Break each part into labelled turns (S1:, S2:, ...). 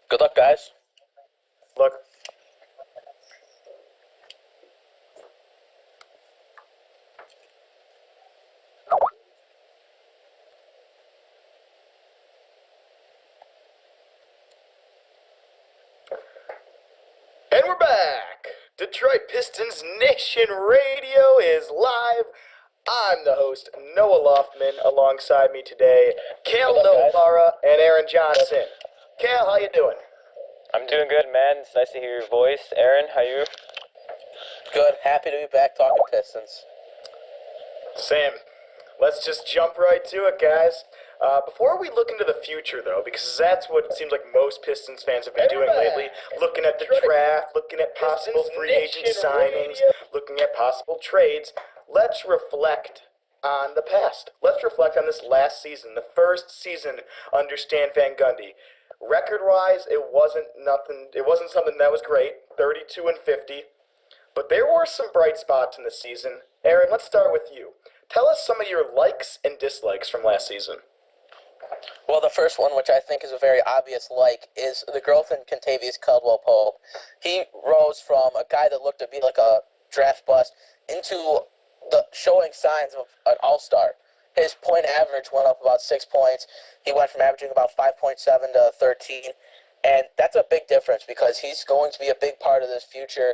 S1: Good luck, guys.
S2: Look, and we're back. Detroit Pistons Nation Radio is live. I'm the host, Noah Loftman. Alongside me today, Kale
S1: Good luck, guys.
S2: Novara and Aaron Johnson. Kale, how you doing?
S3: I'm doing good, man. It's nice to hear your voice. Aaron, how you?
S1: Good. Happy to be back talking Pistons.
S2: Same. Let's just jump right to it, guys. Before we look into the future, though, because that's what it seems like most Pistons fans have been doing lately, looking at the draft, looking at possible free agent signings, looking at possible trades, let's reflect on the past. Let's reflect on this last season, the first season under Stan Van Gundy. Record-wise, it wasn't nothing. It wasn't something that was great, 32-50. But there were some bright spots in the season. Aaron, let's start with you. Tell us some of your likes and dislikes from last season.
S1: Well, the first one, which I think is a very obvious like, is the growth in Kentavious Caldwell-Pope. He rose from a guy that looked to be like a draft bust into the showing signs of an all-star. His point average went up about 6 points. He went from averaging about 5.7 to 13. And that's a big difference because he's going to be a big part of this future.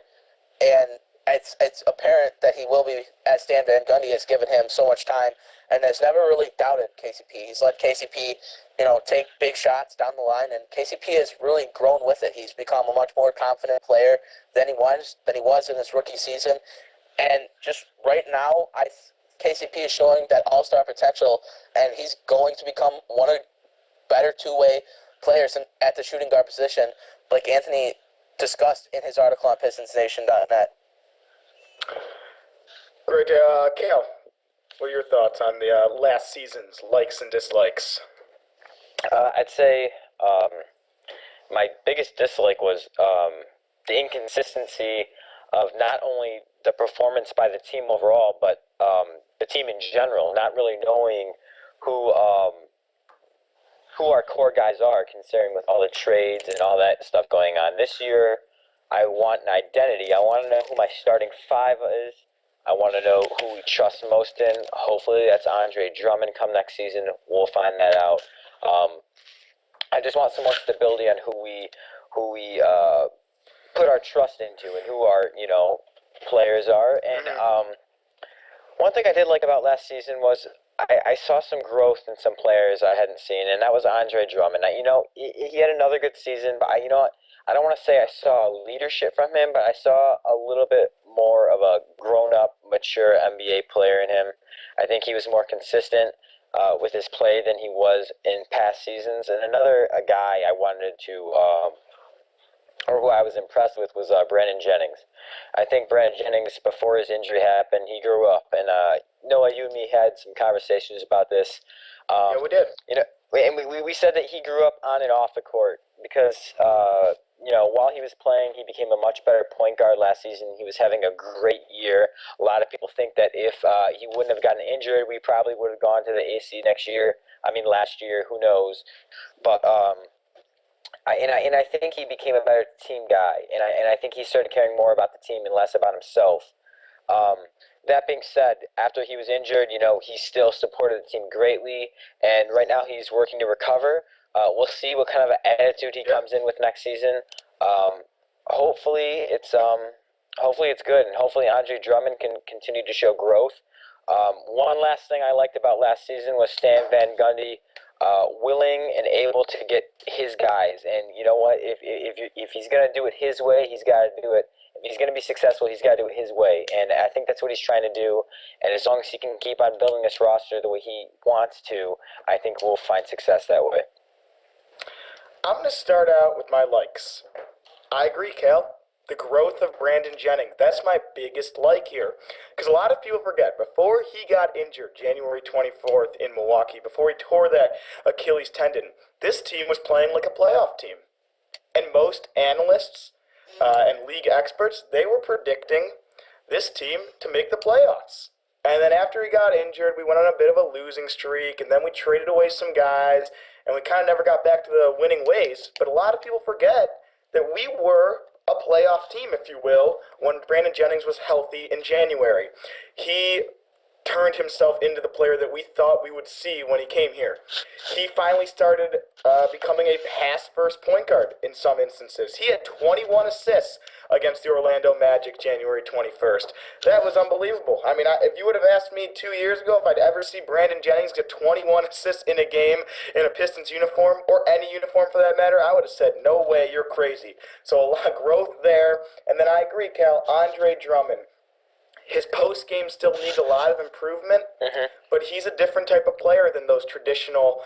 S1: And it's apparent that he will be, as Stan Van Gundy has given him so much time and has never really doubted KCP. He's let KCP, take big shots down the line, and KCP has really grown with it. He's become a much more confident player than he was in his rookie season. And just right now, KCP is showing that all-star potential, and he's going to become one of the better two-way players at the shooting guard position, like Anthony discussed in his article on PistonsNation.net.
S2: Great. Kale, what are your thoughts on the last season's likes and dislikes?
S3: I'd say my biggest dislike was the inconsistency of not only the performance by the team overall, but the team in general, not really knowing who our core guys are, considering with all the trades and all that stuff going on. This year, I want an identity. I want to know who my starting five is. I want to know who we trust most in. Hopefully that's Andre Drummond come next season. We'll find that out. I just want some more stability on who we put our trust into and who our players are. And one thing I did like about last season was I saw some growth in some players I hadn't seen, and that was Andre Drummond. He had another good season, but I don't want to say I saw leadership from him, but I saw a little bit more of a grown-up, mature NBA player in him. I think he was more consistent with his play than he was in past seasons. And another guy I wanted to, or who I was impressed with, was Brandon Jennings. I think Brandon Jennings, before his injury happened, he grew up. And Noah, you and me had some conversations about this.
S2: Yeah, we did.
S3: And we said that he grew up on and off the court because, while he was playing, he became a much better point guard last season. He was having a great year. A lot of people think that if he wouldn't have gotten injured, we probably would have gone to the AC last year, who knows. But I think he became a better team guy, and I think he started caring more about the team and less about himself. That being said, after he was injured, he still supported the team greatly, and right now he's working to recover. We'll see what kind of attitude he comes in with next season. Hopefully it's good, and hopefully Andre Drummond can continue to show growth. One last thing I liked about last season was Stan Van Gundy willing and able to get his guys. And you know what? If he's gonna do it his way, he's got to do it. If he's gonna be successful, he's got to do it his way. And I think that's what he's trying to do. And as long as he can keep on building this roster the way he wants to, I think we'll find success that way.
S2: I'm going to start out with my likes. I agree, Cal. The growth of Brandon Jennings. That's my biggest like here. Because a lot of people forget, before he got injured January 24th in Milwaukee, before he tore that Achilles tendon, this team was playing like a playoff team. And most analysts and league experts, they were predicting this team to make the playoffs. And then after he got injured, we went on a bit of a losing streak, and then we traded away some guys, and we kind of never got back to the winning ways. But a lot of people forget that we were a playoff team, if you will, when Brandon Jennings was healthy in January. He turned himself into the player that we thought we would see when he came here. He finally started becoming a pass-first point guard in some instances. He had 21 assists against the Orlando Magic January 21st. That was unbelievable. I mean, if you would have asked me 2 years ago if I'd ever see Brandon Jennings get 21 assists in a game in a Pistons uniform, or any uniform for that matter, I would have said, no way, you're crazy. So a lot of growth there. And then I agree, Cal, Andre Drummond. His post game still needs a lot of improvement, but he's a different type of player than those traditional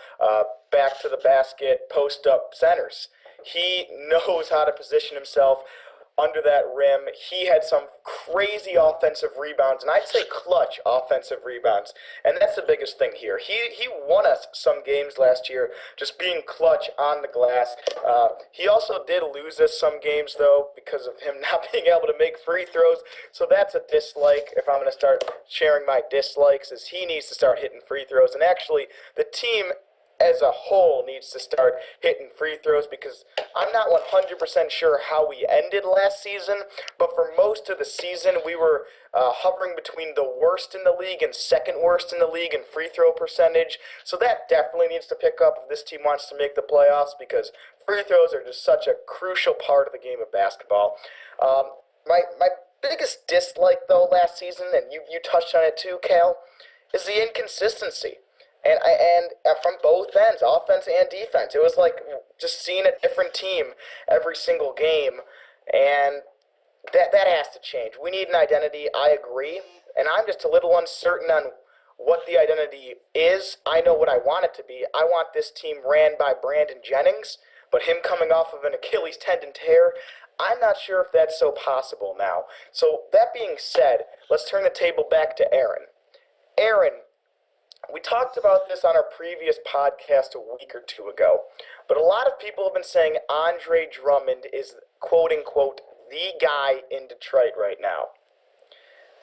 S2: back to the basket, post up centers. He knows how to position himself under that rim. He had some crazy offensive rebounds, and I'd say clutch offensive rebounds. And that's the biggest thing here. He won us some games last year just being clutch on the glass. He also did lose us some games, though, because of him not being able to make free throws. So that's a dislike. If I'm going to start sharing my dislikes, is he needs to start hitting free throws. And actually, the team as a whole needs to start hitting free throws, because I'm not 100% sure how we ended last season, but for most of the season we were hovering between the worst in the league and second worst in the league in free throw percentage. So that definitely needs to pick up if this team wants to make the playoffs, because free throws are just such a crucial part of the game of basketball. My biggest dislike, though, last season, and you touched on it too, Cal, is the inconsistency. And from both ends, offense and defense. It was like just seeing a different team every single game, and that has to change. We need an identity, I agree, and I'm just a little uncertain on what the identity is. I know what I want it to be. I want this team ran by Brandon Jennings, but him coming off of an Achilles tendon tear, I'm not sure if that's so possible now. So that being said, let's turn the table back to Aaron. Aaron, we talked about this on our previous podcast a week or two ago, but a lot of people have been saying Andre Drummond is, quote unquote, the guy in Detroit right now.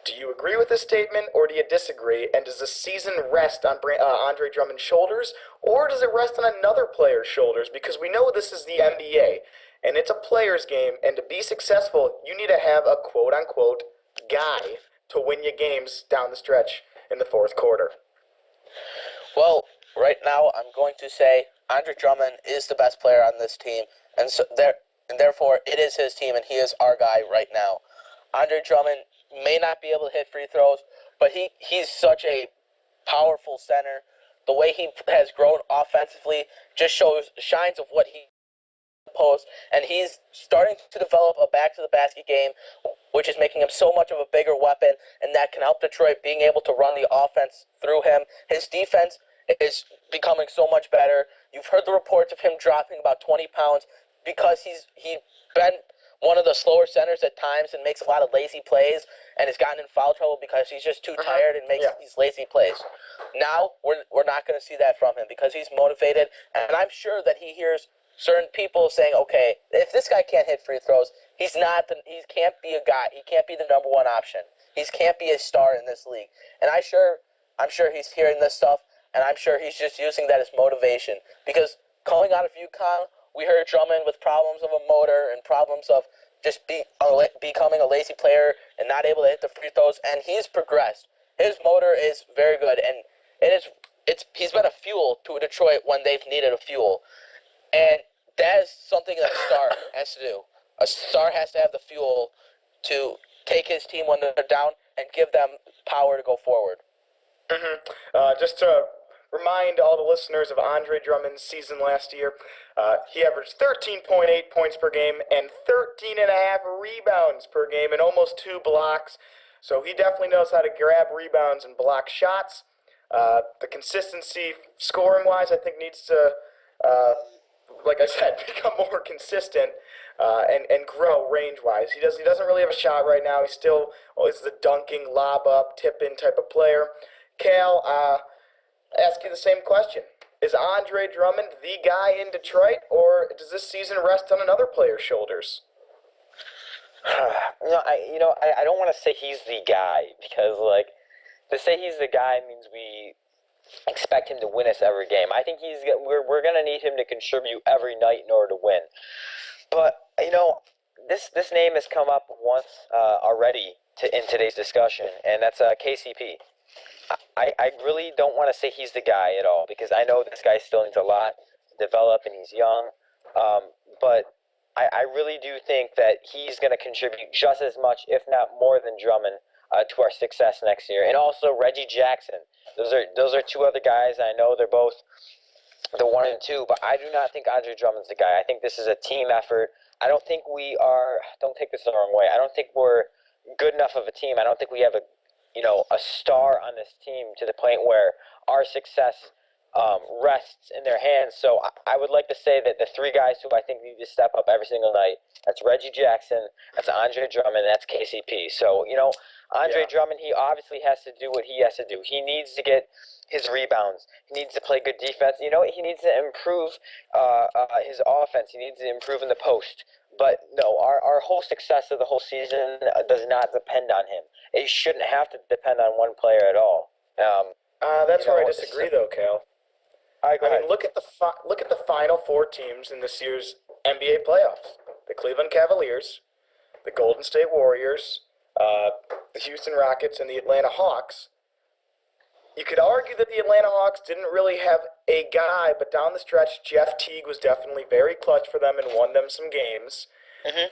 S2: Do you agree with this statement, or do you disagree? And does the season rest on Andre Drummond's shoulders, or does it rest on another player's shoulders? Because we know this is the NBA, and it's a player's game, and to be successful, you need to have a quote unquote guy to win you games down the stretch in the fourth quarter.
S1: Well, right now I'm going to say Andre Drummond is the best player on this team, and therefore it is his team, and he is our guy right now. Andre Drummond may not be able to hit free throws, but he's such a powerful center. The way he has grown offensively just shines of what he post, and he's starting to develop a back to the basket game, which is making him so much of a bigger weapon, and that can help Detroit being able to run the offense through him. His defense is becoming so much better. You've heard the reports of him dropping about 20 pounds because he's been one of the slower centers at times and makes a lot of lazy plays, and has gotten in foul trouble because he's just too tired and makes these lazy plays. Now we're not going to see that from him because he's motivated, and I'm sure that he hears certain people saying, okay, if this guy can't hit free throws, he can't be a guy. He can't be the number one option. He can't be a star in this league. And I'm sure he's hearing this stuff, and I'm sure he's just using that as motivation. Because coming out of UConn, we heard Drummond with problems of a motor and problems of just becoming a lazy player and not able to hit the free throws, and he's progressed. His motor is very good, and he's been a fuel to Detroit when they've needed a fuel. And that is something that a star has to do. A star has to have the fuel to take his team when they're down and give them power to go forward.
S2: Just to remind all the listeners of Andre Drummond's season last year, he averaged 13.8 points per game and 13.5 rebounds per game and almost 2 blocks. So he definitely knows how to grab rebounds and block shots. The consistency scoring-wise, I think, needs to like I said, become more consistent and grow range-wise. He doesn't really have a shot right now. He still is the dunking, lob-up, tip-in type of player. Cal, ask you the same question. Is Andre Drummond the guy in Detroit, or does this season rest on another player's shoulders?
S3: I don't want to say he's the guy, because, like, to say he's the guy means we expect him to win us every game. I think we're going to need him to contribute every night in order to win. But, this name has come up once already in today's discussion, and that's KCP. I really don't want to say he's the guy at all, because I know this guy still needs a lot to develop, and he's young. But I really do think that he's going to contribute just as much, if not more than Drummond, to our success next year. And also Reggie Jackson. Those are two other guys. I know they're both the 1 and 2, but I do not think Andre Drummond's the guy. I think this is a team effort. I don't think we are. Don't take this the wrong way. I don't think we're good enough of a team. I don't think we have a star on this team to the point where our success rests in their hands. So I would like to say that the three guys who I think need to step up every single night, that's Reggie Jackson, that's Andre Drummond, and that's KCP. So, Andre Drummond, he obviously has to do what he has to do. He needs to get his rebounds. He needs to play good defense. He needs to improve his offense. He needs to improve in the post. But no, our whole success of the whole season does not depend on him. It shouldn't have to depend on one player at all.
S2: That's where I disagree, though, Cal.
S3: I
S2: mean, look at the final 4 teams in this year's NBA playoffs: the Cleveland Cavaliers, the Golden State Warriors, the Houston Rockets, and the Atlanta Hawks. You could argue that the Atlanta Hawks didn't really have a guy, but down the stretch, Jeff Teague was definitely very clutch for them and won them some games.
S3: Mm-hmm.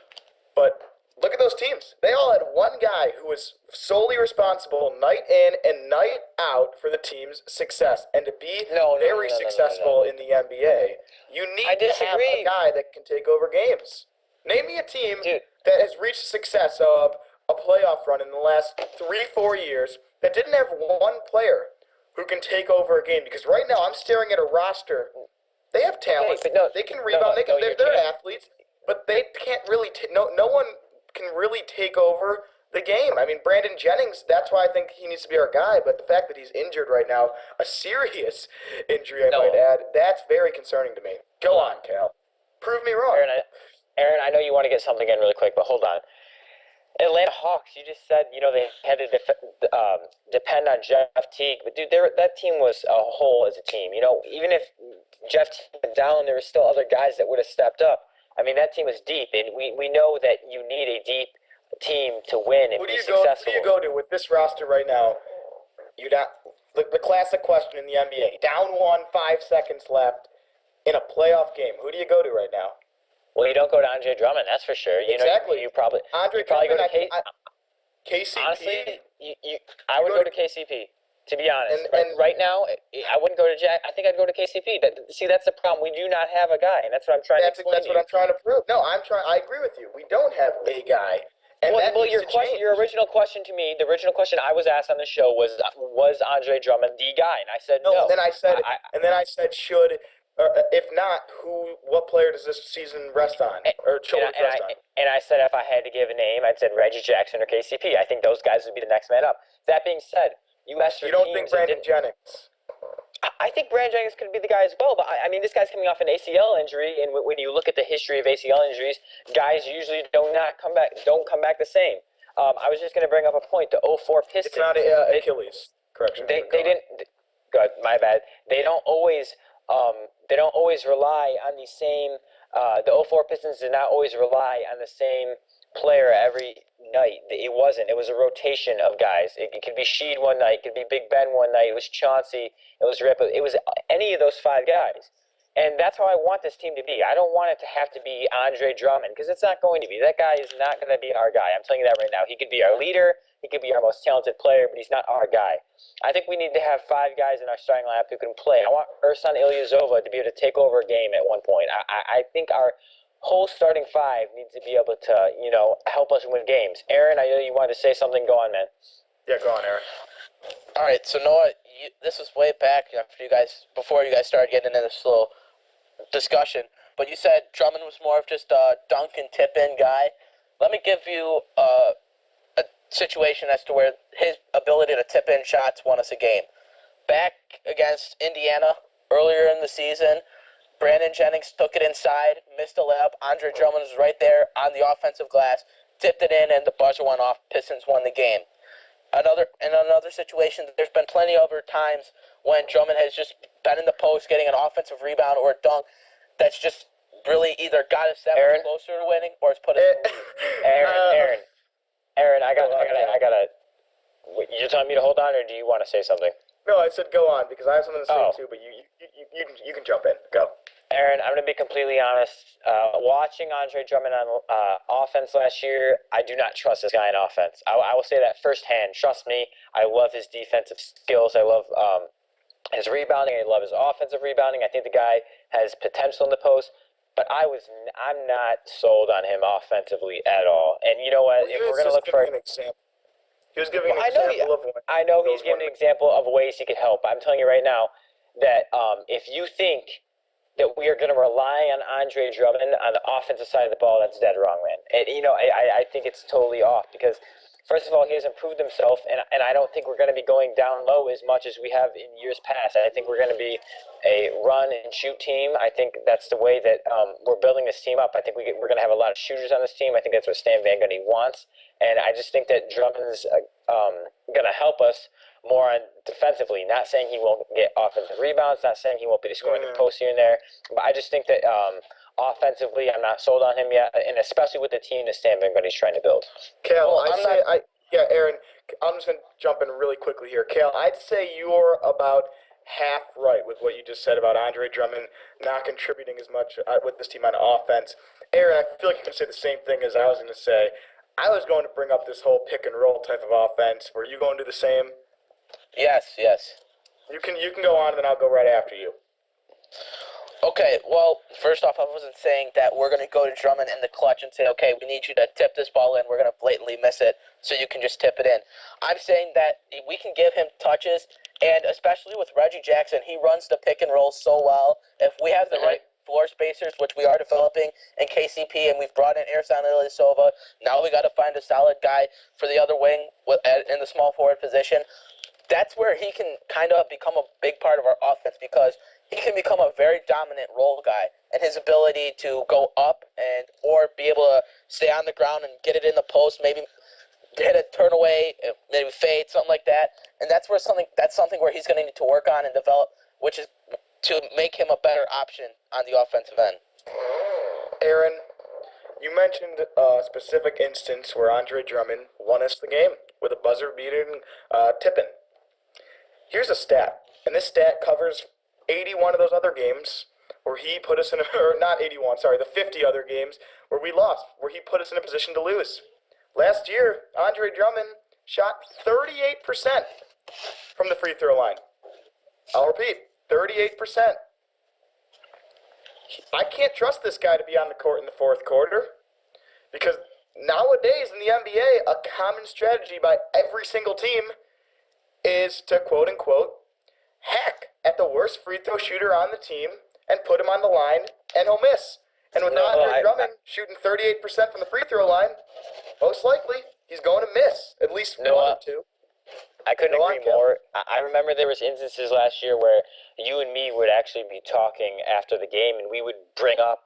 S2: But look at those teams. They all had one guy who was solely responsible night in and night out for the team's success. And to be very successful in the NBA, you need to have a guy that can take over games. Name me a team that has reached the success of a playoff run in the last 3-4 years that didn't have one player who can take over a game. Because right now I'm staring at a roster. They have talent. They can rebound. They're athletes. But they can't really no one can really take over the game. I mean, Brandon Jennings, that's why I think he needs to be our guy. But the fact that he's injured right now, a serious injury I might add, that's very concerning to me. Go on, Cal. Prove me wrong.
S3: Aaron, I know you want to get something in really quick, but hold on. Atlanta Hawks, you just said, they had to depend on Jeff Teague. But, dude, that team was a whole as a team. Even if Jeff Teague went down, there were still other guys that would have stepped up. I mean, that team was deep, and we know that you need a deep team to win and be successful.
S2: Who do you go to with this roster right now? The classic question in the NBA. Down 1, 5 seconds left in a playoff game. Who do you go to right now?
S3: Well, you don't go to Andre Drummond, that's for sure.
S2: Exactly.
S3: You probably go to
S2: KCP.
S3: Honestly, I would go to KCP. To be honest, right now, I wouldn't go to Jack. I think I'd go to KCP. That's the problem. We do not have a guy, and that's what I'm trying to explain.
S2: That's what I'm trying to prove. No, I agree with you. We don't have a guy. And
S3: your original question to me, the original question I was asked on the show was Andre Drummond the guy? And I said no.
S2: And then I said should, if not, what player does this season rest on, or shoulders rest on?
S3: And I said if I had to give a name, I'd said Reggie Jackson or KCP. I think those guys would be the next man up. That being said, you don't
S2: think Brandon Jennings?
S3: I think Brandon Jennings could be the guy as well, but I mean, this guy's coming off an ACL injury, and when you look at the history of ACL injuries, guys usually don't come back the same. I was just going to bring up a point. The 04 Pistons.
S2: It's not Achilles. Correction.
S3: They didn't. Good. My bad. They don't always rely on the same. The 04 Pistons did not always rely on the same player every night. It wasn't. It was a rotation of guys. It could be Sheed one night. It could be Big Ben one night. It was Chauncey. It was Rip. It was any of those 5 guys. And that's how I want this team to be. I don't want it to have to be Andre Drummond, because it's not going to be. That guy is not going to be our guy. I'm telling you that right now. He could be our leader. He could be our most talented player, but he's not our guy. I think we need to have 5 guys in our starting lineup who can play. I want Ersan Ilyasova to be able to take over a game at one point. I think our whole starting 5 needs to be able to, help us win games. Aaron, I know you wanted to say something. Go on, man.
S2: Yeah, go on, Aaron.
S1: All right, so Noah, this was way back before you guys started getting into this little discussion, but you said Drummond was more of just a dunk and tip-in guy. Let me give you a situation as to where his ability to tip in shots won us a game. Back against Indiana earlier in the season, Brandon Jennings took it inside, missed a layup. Andre Drummond was right there on the offensive glass, tipped it in, and the buzzer went off. Pistons won the game. another situation, there's been plenty of other times when Drummond has just been in the post getting an offensive rebound or a dunk that's just really either got us that much closer to winning or has put us in the lead.
S3: Aaron, I gotta. You're telling me to hold on, or do you want to say something?
S2: No, I said go on because I have something to say too. But you can jump in. Go.
S3: Aaron, I'm going to be completely honest. Watching Andre Drummond on offense last year, I do not trust this guy on offense. I will say that firsthand. Trust me, I love his defensive skills. I love his rebounding. I love his offensive rebounding. I think the guy has potential in the post. But I'm not sold on him offensively at all. And you know what? If we're going to look for
S2: an example. He was giving an example of one.
S3: I know he's giving an example of ways he could help. I'm telling you right now that if you think that we are going to rely on Andre Drummond on the offensive side of the ball, that's dead wrong, man. And, I think it's totally off because, first of all, he has improved himself, and I don't think we're going to be going down low as much as we have in years past. I think we're going to be a run-and-shoot team. I think that's the way that we're building this team up. I think we're going to have a lot of shooters on this team. I think that's what Stan Van Gundy wants. And I just think that Drummond's going to help us more on defensively. Not saying he won't get offensive rebounds, not saying he won't be scoring the post here and there. But I just think that offensively, I'm not sold on him yet, and especially with the team that Stan Van Gundy's trying to build.
S2: Cal, Aaron, I'm just going to jump in really quickly here. Cal, I'd say you're about half right with what you just said about Andre Drummond not contributing as much with this team on offense. Aaron, I feel like you can say the same thing as I was going to say. I was going to bring up this whole pick and roll type of offense. Were you going to do the same?
S1: Yes.
S2: You can go on, and then I'll go right after you.
S1: Okay, well, first off, I wasn't saying that we're going to go to Drummond in the clutch and say, okay, we need you to tip this ball in. We're going to blatantly miss it so you can just tip it in. I'm saying that we can give him touches, and especially with Reggie Jackson, he runs the pick and roll so well. If we have the right floor spacers, which we are developing in KCP, and we've brought in Ersan Ilyasova, now we got to find a solid guy for the other wing in the small forward position. That's where he can kind of become a big part of our offense because he can become a very dominant role guy, and his ability to go up or be able to stay on the ground and get it in the post, maybe hit a turn away, maybe fade, something like that. And that's something where he's going to need to work on and develop, which is to make him a better option on the offensive end.
S2: Aaron, you mentioned a specific instance where Andre Drummond won us the game with a buzzer-beating tip-in. Here's a stat, and this stat covers 81 of those other games where he put us in or not 81, sorry, the 50 other games where we lost, where he put us in a position to lose. Last year, Andre Drummond shot 38% from the free throw line. I'll repeat, 38%. I can't trust this guy to be on the court in the fourth quarter because nowadays in the NBA, a common strategy by every single team is to quote-unquote hack at the worst free throw shooter on the team and put him on the line, and he'll miss. And with Andre Drummond shooting 38% from the free throw line, most likely he's going to miss at least one or two.
S3: I couldn't agree more. I remember there was instances last year where you and me would actually be talking after the game, and we would bring up,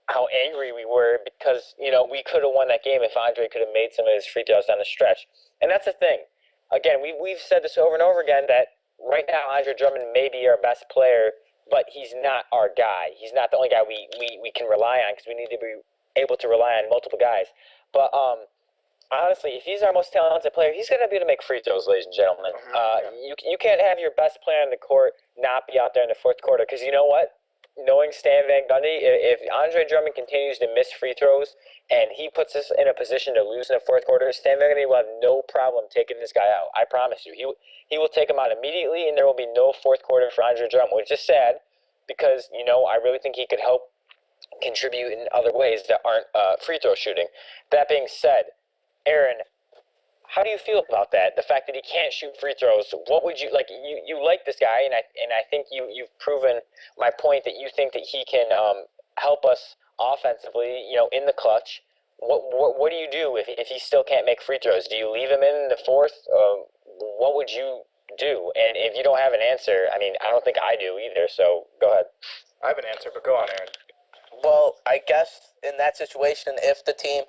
S3: how angry we were because, we could have won that game if Andre could have made some of his free throws down the stretch. And that's the thing. Again, we've said this over and over again that right now Andre Drummond may be our best player, but he's not our guy. He's not the only guy we can rely on because we need to be able to rely on multiple guys. But honestly, if he's our most talented player, he's going to be able to make free throws, ladies and gentlemen. You can't have your best player on the court not be out there in the fourth quarter because you know what? Knowing Stan Van Gundy, if Andre Drummond continues to miss free throws and he puts us in a position to lose in the fourth quarter, Stan Van Gundy will have no problem taking this guy out. I promise you. He will take him out immediately, and there will be no fourth quarter for Andre Drummond, which is sad because, I really think he could help contribute in other ways that aren't free throw shooting. That being said, Aaron, how do you feel about that? The fact that he can't shoot free throws. What would you like? You like this guy, and I think you've proven my point that you think that he can help us offensively. In the clutch. What do you do if he still can't make free throws? Do you leave him in the fourth? What would you do? And if you don't have an answer, I don't think I do either. So go ahead.
S2: I have an answer, but go on, Aaron.
S1: Well, I guess in that situation, if the team,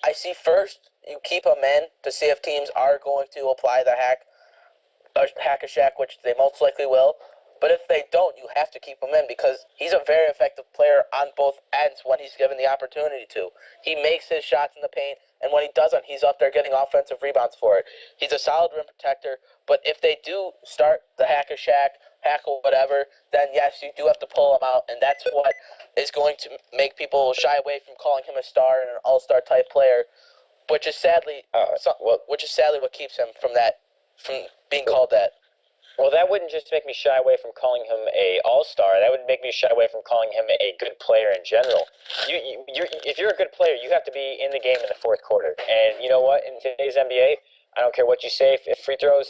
S1: I see first you keep him in to see if teams are going to apply the hack-a-shack, which they most likely will. But if they don't, you have to keep him in because he's a very effective player on both ends when he's given the opportunity to. He makes his shots in the paint, and when he doesn't, he's up there getting offensive rebounds for it. He's a solid rim protector, but if they do start the hack-a-shack, hack or whatever, then yes, you do have to pull him out, and that's what is going to make people shy away from calling him a star and an all-star type player, which is sadly, what keeps him from being called that.
S3: Well, that wouldn't just make me shy away from calling him a all-star. That would make me shy away from calling him a good player in general. If you're a good player, you have to be in the game in the fourth quarter. And you know what? In today's NBA, I don't care what you say. If free throws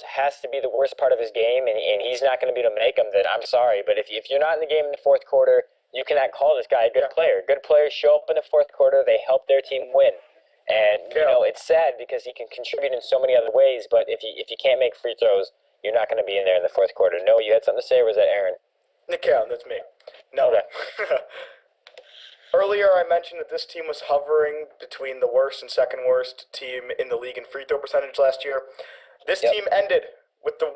S3: has to be the worst part of his game, and he's not going to be able to make them, then I'm sorry. But if you're not in the game in the fourth quarter, you cannot call this guy a good player. Good players show up in the fourth quarter. They help their team win. And it's sad because he can contribute in so many other ways. But if you can't make free throws, you're not going to be in there in the fourth quarter. No, you had something to say, or was that Aaron?
S2: Cal, that's me. No.
S3: Okay.
S2: Earlier, I mentioned that this team was hovering between the worst and second worst team in the league in free throw percentage last year. This team ended with the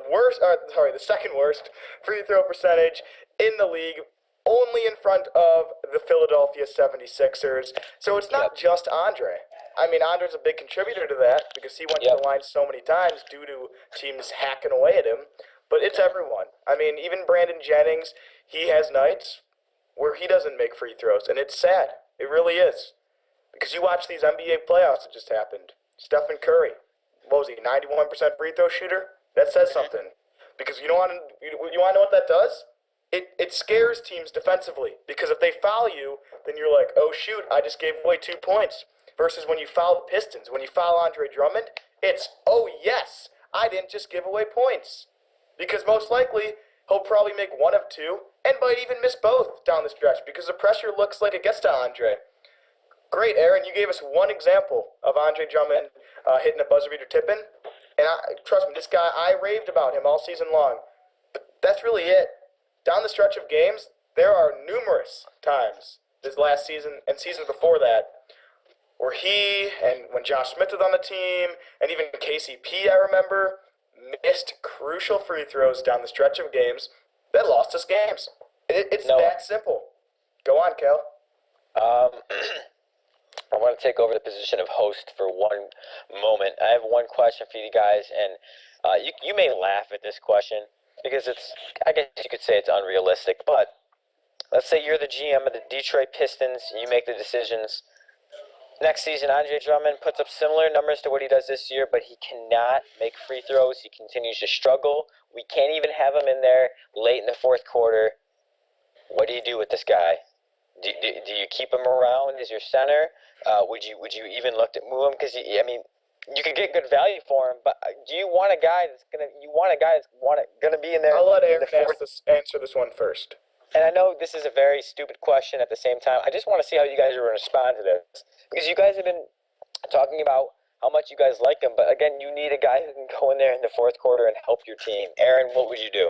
S2: second worst free throw percentage in the league, only in front of the Philadelphia 76ers. So it's not just Andre. I mean, Andre's a big contributor to that because he went to the line so many times due to teams hacking away at him. But it's everyone. I mean, even Brandon Jennings, he has nights where he doesn't make free throws, and it's sad. It really is. Because you watch these NBA playoffs that just happened. Stephen Curry, what was he, 91% free throw shooter? That says something. Because you want to know what that does? It scares teams defensively. Because if they foul you, then you're like, oh shoot, I just gave away 2 points. Versus when you foul the Pistons, when you foul Andre Drummond, it's, oh yes, I didn't just give away points. Because most likely, he'll probably make one of two, and might even miss both down the stretch, because the pressure looks like it gets to Andre. Great, Aaron, you gave us one example of Andre Drummond hitting a buzzer beater tip-in, and trust me, this guy, I raved about him all season long. But that's really it. Down the stretch of games, there are numerous times this last season and season before that where he, and when Josh Smith was on the team, and even KCP, I remember, missed crucial free throws down the stretch of games that lost us games. It's that simple. Go on, Kel.
S3: I want to take over the position of host for one moment. I have one question for you guys, and you may laugh at this question because I guess you could say it's unrealistic, but let's say you're the GM of the Detroit Pistons, you make the decisions. Next season, Andre Drummond puts up similar numbers to what he does this year, but he cannot make free throws. He continues to struggle. We can't even have him in there late in the fourth quarter. What do you do with this guy? Do you keep him around as your center? Would you even look to move him? Because you could get good value for him, but do you want a guy that's gonna be in there?
S2: I'll let Aaron answer this one first.
S3: And I know this is a very stupid question at the same time. I just want to see how you guys are going to respond to this. Because you guys have been talking about how much you guys like him, but again, you need a guy who can go in there in the fourth quarter and help your team. Aaron, what would you do?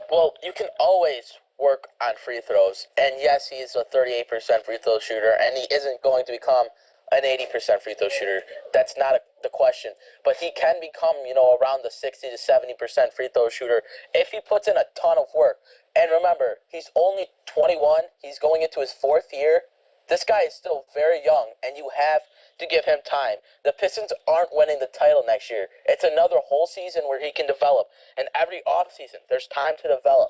S1: Well, you can always work on free throws. And yes, he's a 38% free throw shooter, and he isn't going to become an 80% free throw shooter. That's not the question. But he can become, around the 60 to 70% free throw shooter if he puts in a ton of work. And remember, he's only 21. He's going into his fourth year. This guy is still very young, and you have to give him time. The Pistons aren't winning the title next year. It's another whole season where he can develop. And every offseason, there's time to develop.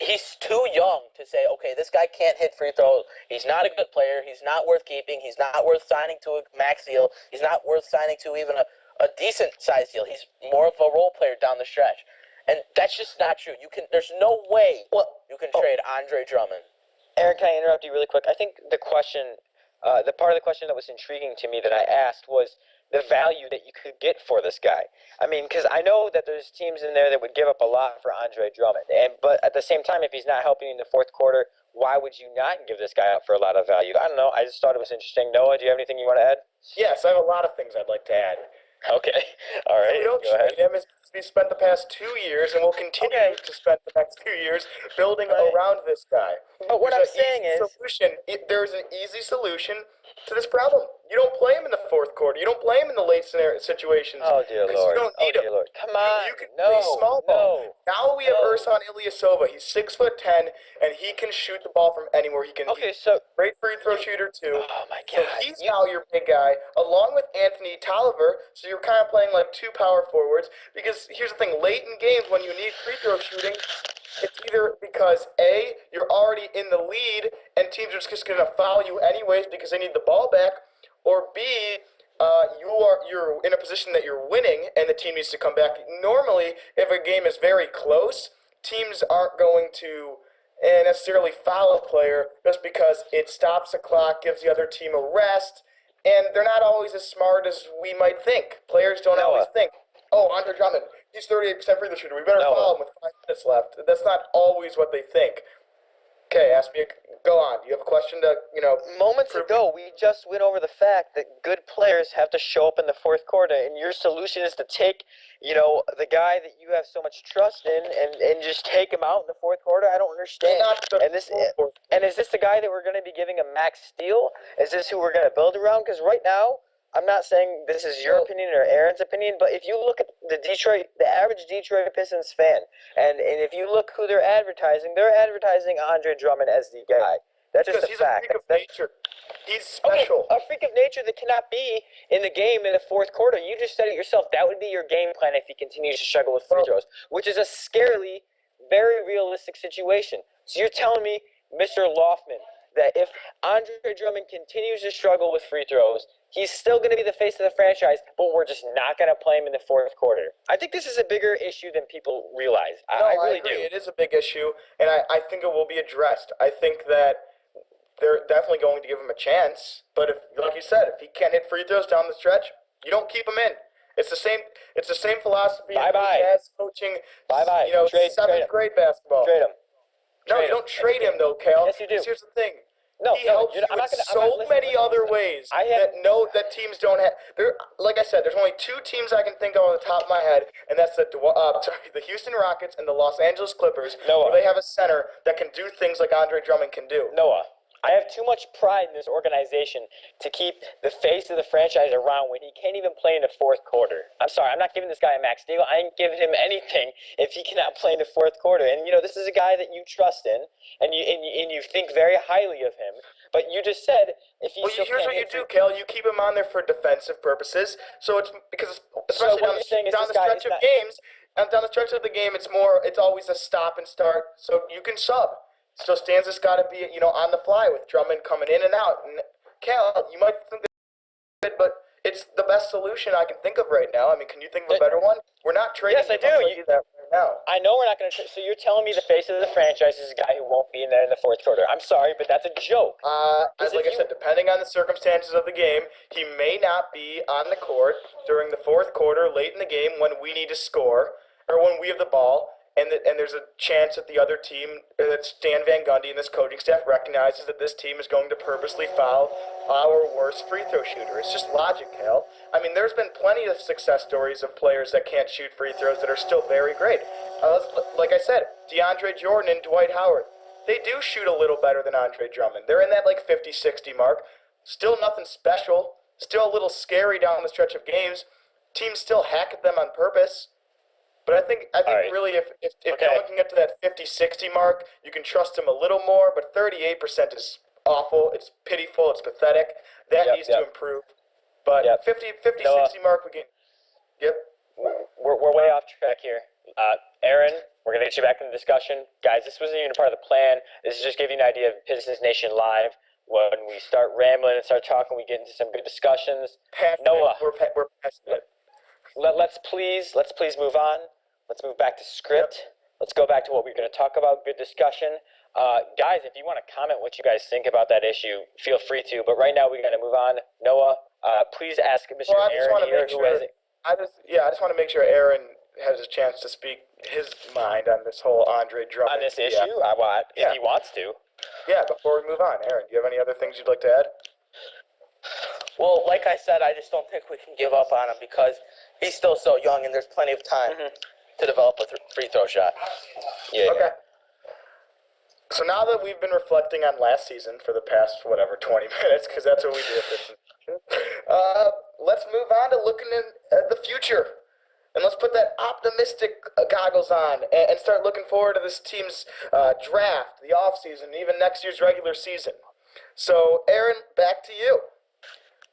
S1: He's too young to say, okay, this guy can't hit free throws. He's not a good player. He's not worth keeping. He's not worth signing to a max deal. He's not worth signing to even a decent size deal. He's more of a role player down the stretch. And that's just not true. There's no way you can trade Andre Drummond.
S3: Aaron, can I interrupt you really quick? I think the question, the part of the question that was intriguing to me that I asked was the value that you could get for this guy. I mean, because I know that there's teams in there that would give up a lot for Andre Drummond. But at the same time, if he's not helping in the fourth quarter, why would you not give this guy up for a lot of value? I don't know. I just thought it was interesting. Noah, do you have anything you want to add?
S2: Yes, I have a lot of things I'd like to add.
S3: Okay. All right.
S2: We don't trade him. We spent the past 2 years, and we'll continue to spend the next 2 years building around this guy.
S3: But what I'm saying is,
S2: there's an easy solution to this problem. You don't play him in the fourth quarter. You don't play him in the late scenario situations
S3: Oh dear
S2: because you
S3: Lord.
S2: don't
S3: Oh
S2: need him.
S3: dear Lord. Come on.
S2: You can play
S3: No.
S2: small ball.
S3: No.
S2: Now we have
S3: No.
S2: Ursan Ilyasova. He's 6'10", and he can shoot the ball from anywhere.
S3: Okay,
S2: He's
S3: so
S2: a great free throw shooter too.
S3: oh my
S2: So
S3: God.
S2: he's now your big guy, along with Anthony Tolliver. So you're kind of playing like two power forwards. Because here's the thing: late in games when you need free throw shooting, it's either because A, you're already in the lead and teams are just going to foul you anyways because they need the ball back, or B, you're in a position that you're winning and the team needs to come back. Normally, if a game is very close, teams aren't going to necessarily foul a player just because it stops the clock, gives the other team a rest, and they're not always as smart as we might think. Players don't always think, oh, Andre Drummond, he's 38% free throw shooter. We better foul him with 5 minutes left. That's not always what they think. Okay, ask me. Go on. You have a question to,
S3: Moments
S2: prove
S3: ago, we just went over the fact that good players have to show up in the fourth quarter, and your solution is to take, the guy that you have so much trust in, and just take him out in the fourth quarter. I don't understand.
S2: not the
S3: And this,
S2: fourth.
S3: and is this the guy that we're going to be giving a max steal? Is this who we're going to build around? Because right now, I'm not saying this is your opinion or Aaron's opinion, but if you look at the average Detroit Pistons fan, and if you look who they're advertising Andre Drummond as the guy. That's just
S2: Because
S3: a
S2: he's a
S3: fact.
S2: freak of nature. He's special.
S3: Okay, a freak of nature that cannot be in the game in the fourth quarter. You just said it yourself. That would be your game plan if he continues to struggle with free throws, which is a scarily, very realistic situation. So you're telling me, Mr. Loftman, that if Andre Drummond continues to struggle with free throws, he's still going to be the face of the franchise, but we're just not going to play him in the fourth quarter. I think this is a bigger issue than people realize. I really
S2: agree.
S3: do.
S2: It is a big issue, and I think it will be addressed. I think that they're definitely going to give him a chance. But if, like you said, if he can't hit free throws down the stretch, you don't keep him in. It's the same. It's the same philosophy as coaching.
S3: Bye-bye.
S2: Seventh grade basketball.
S3: Trade him.
S2: No, you don't trade him though, Cal.
S3: Yes, you do.
S2: Here's the thing.
S3: No,
S2: he helps you in so many other ways that teams don't have. Like I said, there's only two teams I can think of on the top of my head, and that's the Houston Rockets and the Los Angeles Clippers, where they have a center that can do things like Andre Drummond can do.
S3: Noah, I have too much pride in this organization to keep the face of the franchise around when he can't even play in the fourth quarter. I'm sorry, I'm not giving this guy a max deal. I ain't giving him anything if he cannot play in the fourth quarter. And this is a guy that you trust in, and you think very highly of him. But you just said if he
S2: here's what you do, Kel. You keep him on there for defensive purposes. So it's because especially down the stretch of games, and down the stretch of the game, it's always a stop and start. So you can sub. So Stanza's got to be, on the fly with Drummond coming in and out. And Cal, you might think that, but it's the best solution I can think of right now. I mean, can you think of a better one? We're not trading.
S3: Yes, I do.
S2: That right now.
S3: I know we're not going to. So you're telling me the face of the franchise is a guy who won't be in there in the fourth quarter? I'm sorry, but that's a joke.
S2: Like I said, depending on the circumstances of the game, he may not be on the court during the fourth quarter, late in the game when we need to score or when we have the ball. And there's a chance that the other team, that Stan Van Gundy and this coaching staff recognizes that this team is going to purposely foul our worst free throw shooter. It's just logic, Hal. I mean, there's been plenty of success stories of players that can't shoot free throws that are still very great. Like I said, DeAndre Jordan and Dwight Howard, they do shoot a little better than Andre Drummond. They're in that 50-60 mark. Still nothing special. Still a little scary down the stretch of games. Teams still hack at them on purpose. But I think really if Drummond can get to that 50-60 mark, you can trust him a little more. But 38% is awful. It's pitiful. It's pathetic. That needs to improve. But 50-60 mark, we can. Yep.
S3: We're way off track here. Aaron, we're going to get you back in the discussion. Guys, this wasn't even a part of the plan. This is just giving you an idea of Pistons Nation Live. When we start rambling and start talking, we get into some good discussions. Noah,
S2: we're passionate.
S3: Let's please move on. Let's move back to script.
S2: Yep.
S3: Let's go back to what we're going to talk about. Good discussion. Guys, if you want to comment what you guys think about that issue, feel free to. But right now, we got to move on. Noah, please ask Mr. Aaron here, who has it.
S2: I just want to make sure Aaron has a chance to speak his mind on this whole Andre Drummond.
S3: On this issue? If he wants to.
S2: Yeah, before we move on, Aaron, do you have any other things you'd like to add?
S1: Well, like I said, I just don't think we can give up on him because he's still so young and there's plenty of time to develop a free throw shot.
S3: Yeah.
S2: Okay. So now that we've been reflecting on last season for the past, whatever, 20 minutes, because that's what we do at Pistons Nation, let's move on to looking at the future. And let's put that optimistic goggles on and start looking forward to this team's draft, the offseason, even next year's regular season. So, Aaron, back to you.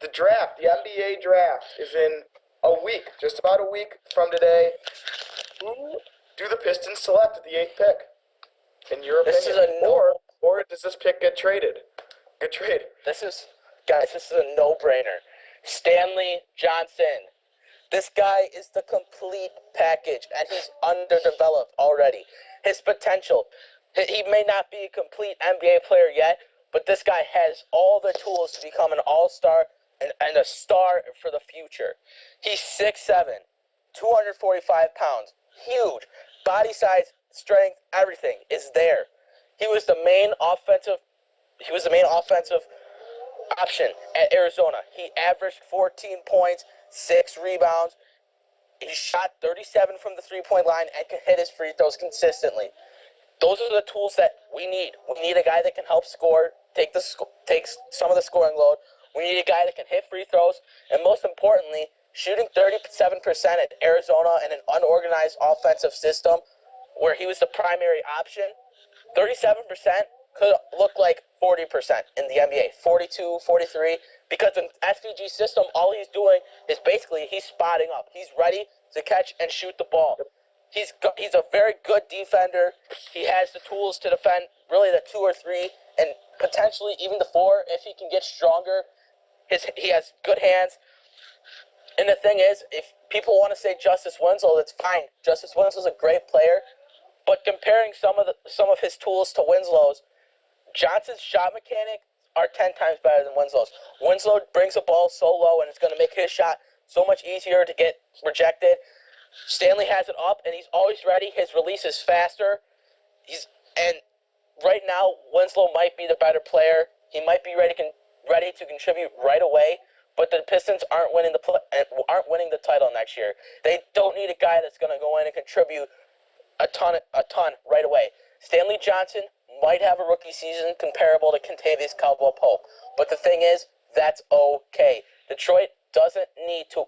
S2: The draft, the NBA draft, is in a week, just about a week from today. Who do the Pistons select at the 8th pick, in your
S1: This
S2: opinion?
S1: is a no.
S2: Or does this pick get traded? Good trade.
S1: This is a no-brainer. Stanley Johnson. This guy is the complete package, and he's underdeveloped already. His potential, he may not be a complete NBA player yet, but this guy has all the tools to become an all-star and a star for the future. He's 6'7", 245 pounds, huge. Body size, strength, everything is there. He was the main offensive option at Arizona. He averaged 14 points, 6 rebounds. He shot 37 from the three-point line and can hit his free throws consistently. Those are the tools that we need. We need a guy that can help score, take some of the scoring load. We need a guy that can hit free throws, and most importantly, shooting 37% at Arizona in an unorganized offensive system where he was the primary option. 37% could look like 40% in the NBA, 42, 43, because in SVG system, all he's doing is basically he's spotting up. He's ready to catch and shoot the ball. He's a very good defender. He has the tools to defend really the 2 or 3 and potentially even the 4 if he can get stronger. He has good hands. And the thing is, if people want to say Justice Winslow, that's fine. Justice Winslow's a great player. But comparing some of his tools to Winslow's, Johnson's shot mechanics are 10 times better than Winslow's. Winslow brings the ball so low, and it's going to make his shot so much easier to get rejected. Stanley has it up, and he's always ready. His release is faster. And right now, Winslow might be the better player. He might be ready to contribute right away. But the Pistons aren't winning the title next year. They don't need a guy that's going to go in and contribute a ton right away. Stanley Johnson might have a rookie season comparable to Kentavious Caldwell-Pope, but the thing is, that's okay. Detroit doesn't need to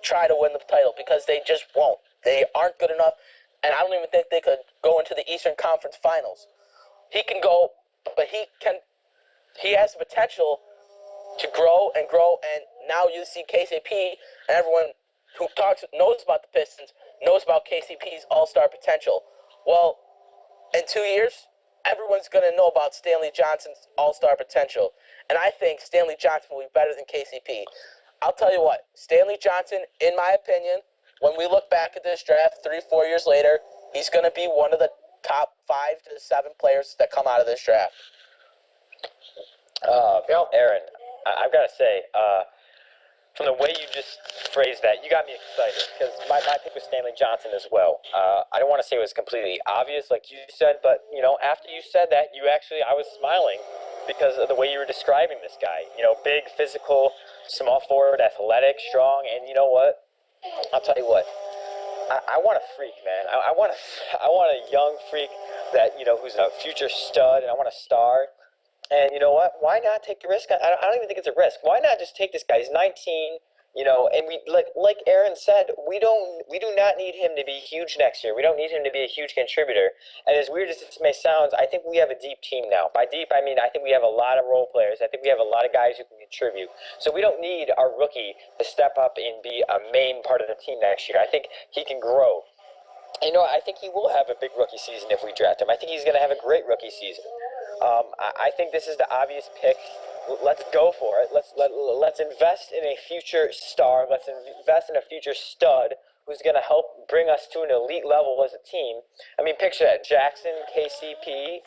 S1: try to win the title because they just won't. They aren't good enough, and I don't even think they could go into the Eastern Conference Finals. He can go, but he has the potential to grow, and now you see KCP, and everyone who knows about the Pistons knows about KCP's all-star potential. Well, in 2 years, everyone's going to know about Stanley Johnson's all-star potential. And I think Stanley Johnson will be better than KCP. I'll tell you what, Stanley Johnson, in my opinion, when we look back at this draft 3-4 years later, he's going to be one of the top 5 to 7 players that come out of this draft.
S3: Aaron, I've got to say, from the way you just phrased that, you got me excited because my pick was Stanley Johnson as well. I don't want to say it was completely obvious like you said, but, after you said that, I was smiling because of the way you were describing this guy. Big, physical, small forward, athletic, strong, and you know what? I'll tell you what. I want a freak, man. I want a young freak that, who's a future stud, and I want a star. And you know what? Why not take the risk? I don't even think it's a risk. Why not just take this guy? He's 19, and we like Aaron said, we do not need him to be huge next year. We don't need him to be a huge contributor. And as weird as this may sound, I think we have a deep team now. By deep, I mean I think we have a lot of role players. I think we have a lot of guys who can contribute. So we don't need our rookie to step up and be a main part of the team next year. I think he can grow. I think he will have a big rookie season if we draft him. I think he's going to have a great rookie season. I think this is the obvious pick. Let's go for it. Let's invest in a future star. Let's invest in a future stud who's going to help bring us to an elite level as a team. I mean, picture that: Jackson, KCP,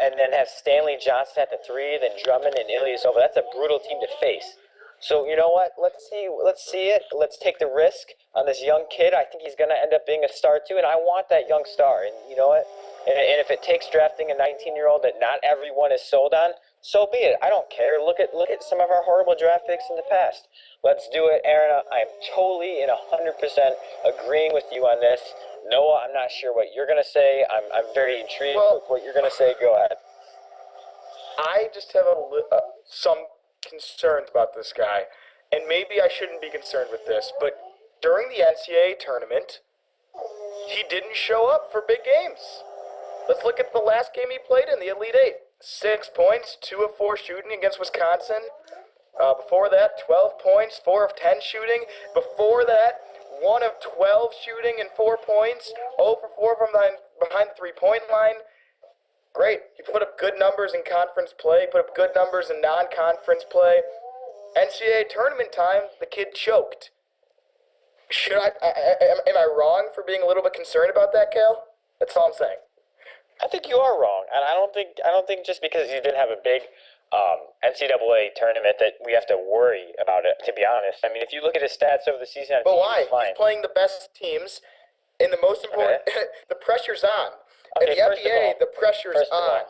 S3: and then have Stanley Johnson at the 3, then Drummond and Ilyasova. That's a brutal team to face. So you know what? Let's see. Let's see it. Let's take the risk on this young kid. I think he's going to end up being a star too, and I want that young star. And you know what? And if it takes drafting a 19-year-old that not everyone is sold on, so be it. I don't care. Look at some of our horrible draft picks in the past. Let's do it, Aaron. I'm totally and 100% agreeing with you on this. Noah, I'm not sure what you're going to say. I'm very intrigued with what you're going to say. Go ahead.
S2: I just have some concerns about this guy, and maybe I shouldn't be concerned with this, but during the NCAA tournament, he didn't show up for big games. Let's look at the last game he played in the Elite Eight. 6 points, 2 of 4 shooting against Wisconsin. Before that, 12 points, 4 of 10 shooting. Before that, 1 of 12 shooting and 4 points. 0 for 4 from behind the three-point line. Great. He put up good numbers in conference play, put up good numbers in non-conference play. NCAA tournament time, the kid choked. Am I wrong for being a little bit concerned about that, Cal? That's all I'm saying.
S3: I think you are wrong, and I don't think just because you didn't have a big NCAA tournament that we have to worry about it. To be honest, I mean, if you look at his stats over the season,
S2: But why? He's playing the best teams in the most important.
S3: Okay.
S2: The pressure's on.
S3: Okay,
S2: In the NBA, the pressure's on.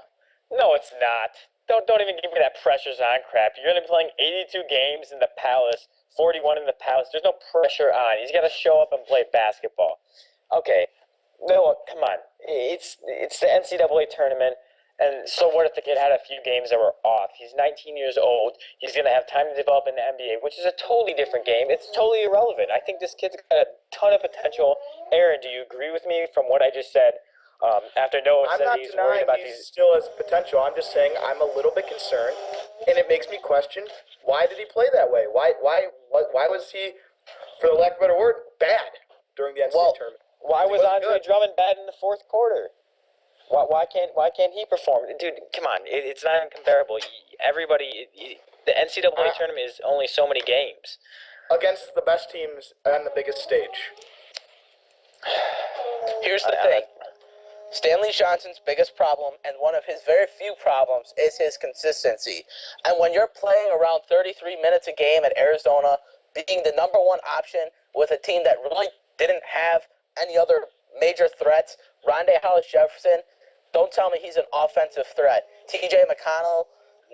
S3: No, it's not. Don't even give me that pressure's on crap. You're going to be playing 82 games in the Palace, 41 in the Palace. There's no pressure on. He's got to show up and play basketball. Okay, Noah, come on. It's the NCAA tournament, and so what if the kid had a few games that were off? He's 19 years old. He's going to have time to develop in the NBA, which is a totally different game. It's totally irrelevant. I think this kid's got a ton of potential. Aaron, do you agree with me from what I just said? After Noah said he's worried about these.
S2: Still has potential. I'm just saying I'm a little bit concerned, and it makes me question why did he play that way? Why was he, for the lack of a better word, bad during the NCAA tournament?
S3: Why was Andre Drummond bad in the fourth quarter? Why can't he perform? Dude, come on, it's not comparable. Everybody, the NCAA tournament is only so many games
S2: against the best teams on the biggest stage.
S1: Here's the thing. Stanley Johnson's biggest problem, and one of his very few problems, is his consistency. And when you're playing around 33 minutes a game at Arizona, being the number one option with a team that really didn't have any other major threats, Rondé Hollis-Jefferson, don't tell me he's an offensive threat. TJ McConnell,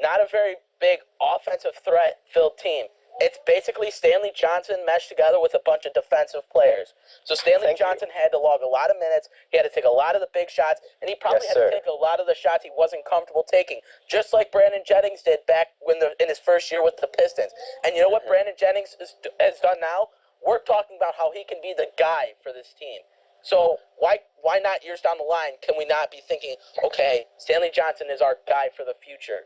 S1: not a very big offensive threat-filled team. It's basically Stanley Johnson meshed together with a bunch of defensive players. So Stanley Johnson had to log a lot of minutes. He had to take a lot of the big shots, and he probably had to take a lot of the shots he wasn't comfortable taking, just like Brandon Jennings did back in his first year with the Pistons. And you know what Brandon Jennings has done now? We're talking about how he can be the guy for this team. So why not years down the line can we not be thinking, okay, Stanley Johnson is our guy for the future?